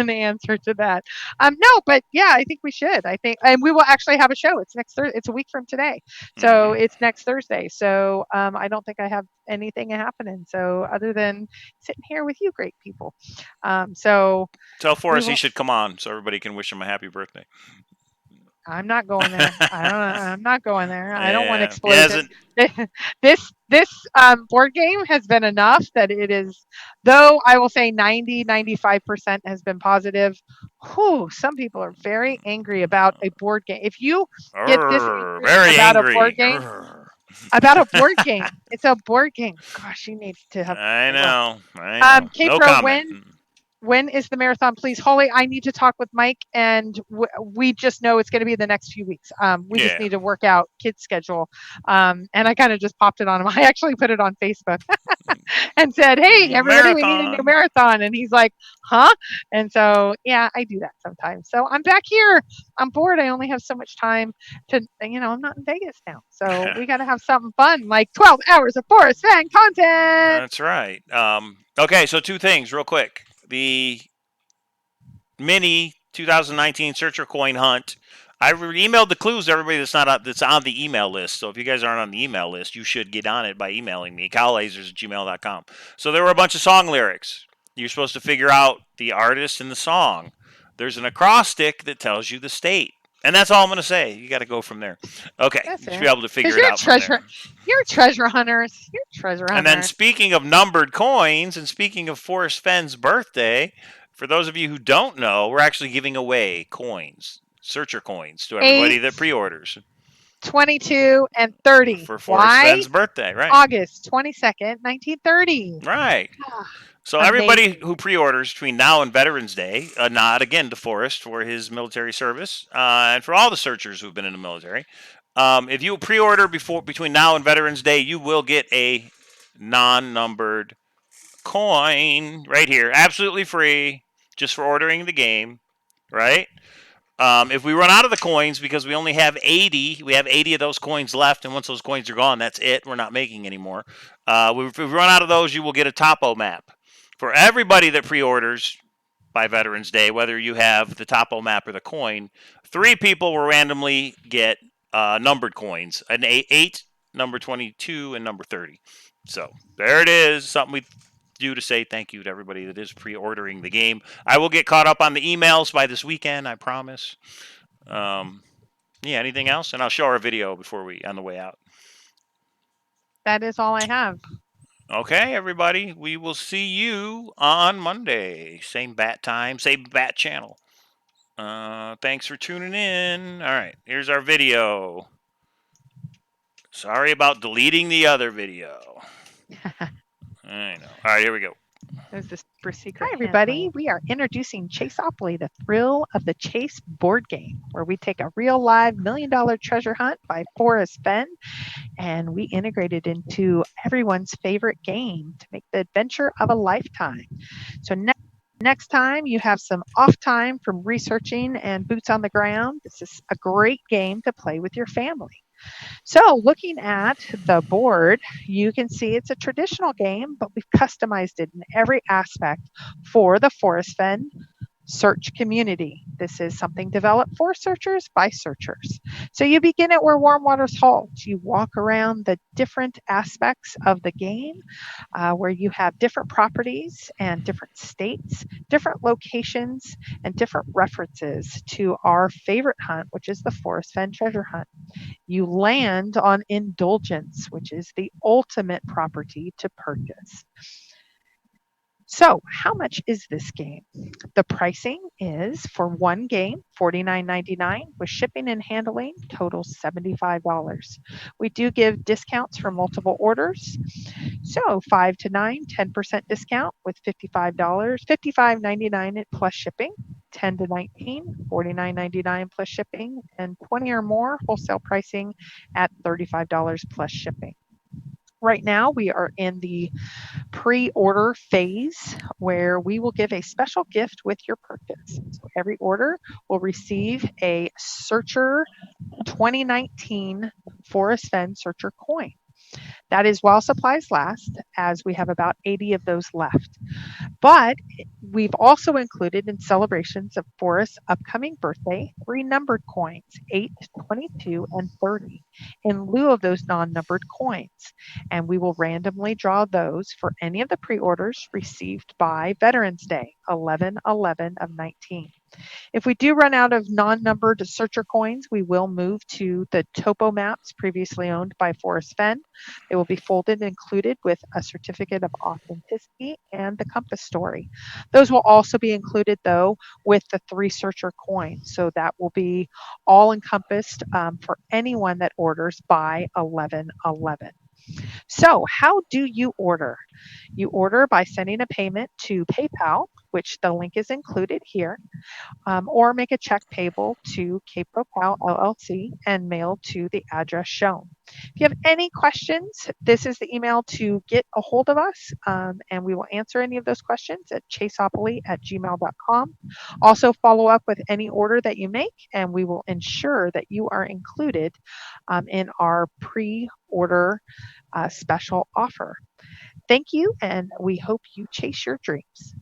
answer to that. No, but yeah, I think we should. I think, and we will actually have a show. It's next Thursday. It's a week from today, so mhm. it's next Thursday. So I don't think I have anything happening. So other than sitting here with you, great people. So Tell we Forrest he will. should come on so everybody can wish him a happy birthday. I'm not going there. I don't. I'm not going there. I don't want Yeah, he explosions. hasn't. This board game has been enough that it is, though I will say 95% has been positive. Whew, some people are very angry about a board game. If you get this angry Very angry. about a board game, it's a board game. Gosh, you need to have. I Well, know. I know. No Kpro, comment. when is the marathon, please? Holly, I need to talk with Mike, and we just know it's going to be the next few weeks. We just Yeah. need to work out kids' schedule. And I kind of just popped it on him. I actually put it on Facebook and said, "Hey, everybody, we need a new Marathon. marathon." And he's like, "Huh?" And so, yeah, I do that sometimes. So I'm back here. I'm bored. I only have so much time to, I'm not in Vegas now. So we got to have something fun, like 12 hours of Forrest Fenn content. That's right. Okay, so two things real quick. The mini 2019 Searcher Coin Hunt. I emailed the clues to everybody that's on the email list. So if you guys aren't on the email list, you should get on it by emailing me, cowlazars@gmail.com. So there were a bunch of song lyrics. You're supposed to figure out the artist and the song. There's an acrostic that tells you the state. And that's all I'm going to say. You got to go from there. Okay. That's You should it. be able to figure Because it out from there. you're treasure hunters. You're treasure And then hunters. speaking of numbered coins and speaking of Forrest Fenn's birthday, for those of you who don't know, we're actually giving away coins, searcher coins, to everybody 8, that pre-orders 22, and 30. for Forrest Why? Fenn's birthday, right? August 22nd, 1930. Right. Ah, So everybody amazing. who pre-orders between now and Veterans Day, a nod again to Forrest for his military service, and for all the searchers who've been in the military. If you pre-order between now and Veterans Day, you will get a non-numbered coin right here, absolutely free, just for ordering the game, right? If we run out of the coins because we only have 80, we have 80 of those coins left, and once those coins are gone, that's it. We're not making anymore. If we run out of those, you will get a topo map for everybody that pre-orders by Veterans Day, whether you have the topo map or the coin. 3 people will randomly get numbered coins: an 8, number 22, and number 30. So there it is. Something we do to say thank you to everybody that is pre-ordering the game. I will get caught up on the emails by this weekend, I promise. Yeah, anything else? And I'll show our video before we on the way out. That is all I have. Okay, everybody, we will see you on Monday. Same bat time, same bat channel. Thanks for tuning in. All right, here's our video. Sorry about deleting the other video. I know. All right, here we go. There's the super secret. Hi, everybody. We are introducing Chaseopoly, the thrill of the chase board game, where we take a real live $1 million treasure hunt by Forrest Fenn, and we integrate it into everyone's favorite game to make the adventure of a lifetime. So next time you have some off time from researching and boots on the ground, this is a great game to play with your family. So looking at the board, you can see it's a traditional game, but we've customized it in every aspect for the Forrest Fenn search community. This is something developed for searchers by searchers. So you begin at where warm waters halt. You walk around the different aspects of the game where you have different properties and different states, different locations, and different references to our favorite hunt, which is the Forrest Fenn Treasure Hunt. You land on Indulgence, which is the ultimate property to purchase. So, how much is this game? The pricing is for one game, $49.99, with shipping and handling totals $75. We do give discounts for multiple orders. So 5 to 9, 10% discount with $55, $55.99 plus shipping. 10 to 19, $49.99 plus shipping, and 20 or more wholesale pricing at $35 plus shipping. Right now, we are in the pre-order phase where we will give a special gift with your purchase. So every order will receive a Searcher 2019 Forrest Fenn Searcher coin. That is while supplies last, as we have about 80 of those left. But we've also included, in celebrations of Forrest's upcoming birthday, 3 numbered coins, 8, 22, and 30, in lieu of those non-numbered coins. And we will randomly draw those for any of the pre-orders received by Veterans Day, 11/11 of 19. If we do run out of non-numbered Searcher coins, we will move to the topo maps previously owned by Forrest Fenn. They will be folded and included with a certificate of authenticity and the compass story. Those will also be included, though, with the 3 Searcher coins. So that will be all encompassed for anyone that orders by 11/11. So, how do you order? You order by sending a payment to PayPal, which the link is included here, or make a check payable to KProCal LLC and mail to the address shown. If you have any questions, this is the email to get a hold of us, and we will answer any of those questions at chaseopoly@gmail.com. Also, follow up with any order that you make, and we will ensure that you are included in our pre-order special offer. Thank you, and we hope you chase your dreams.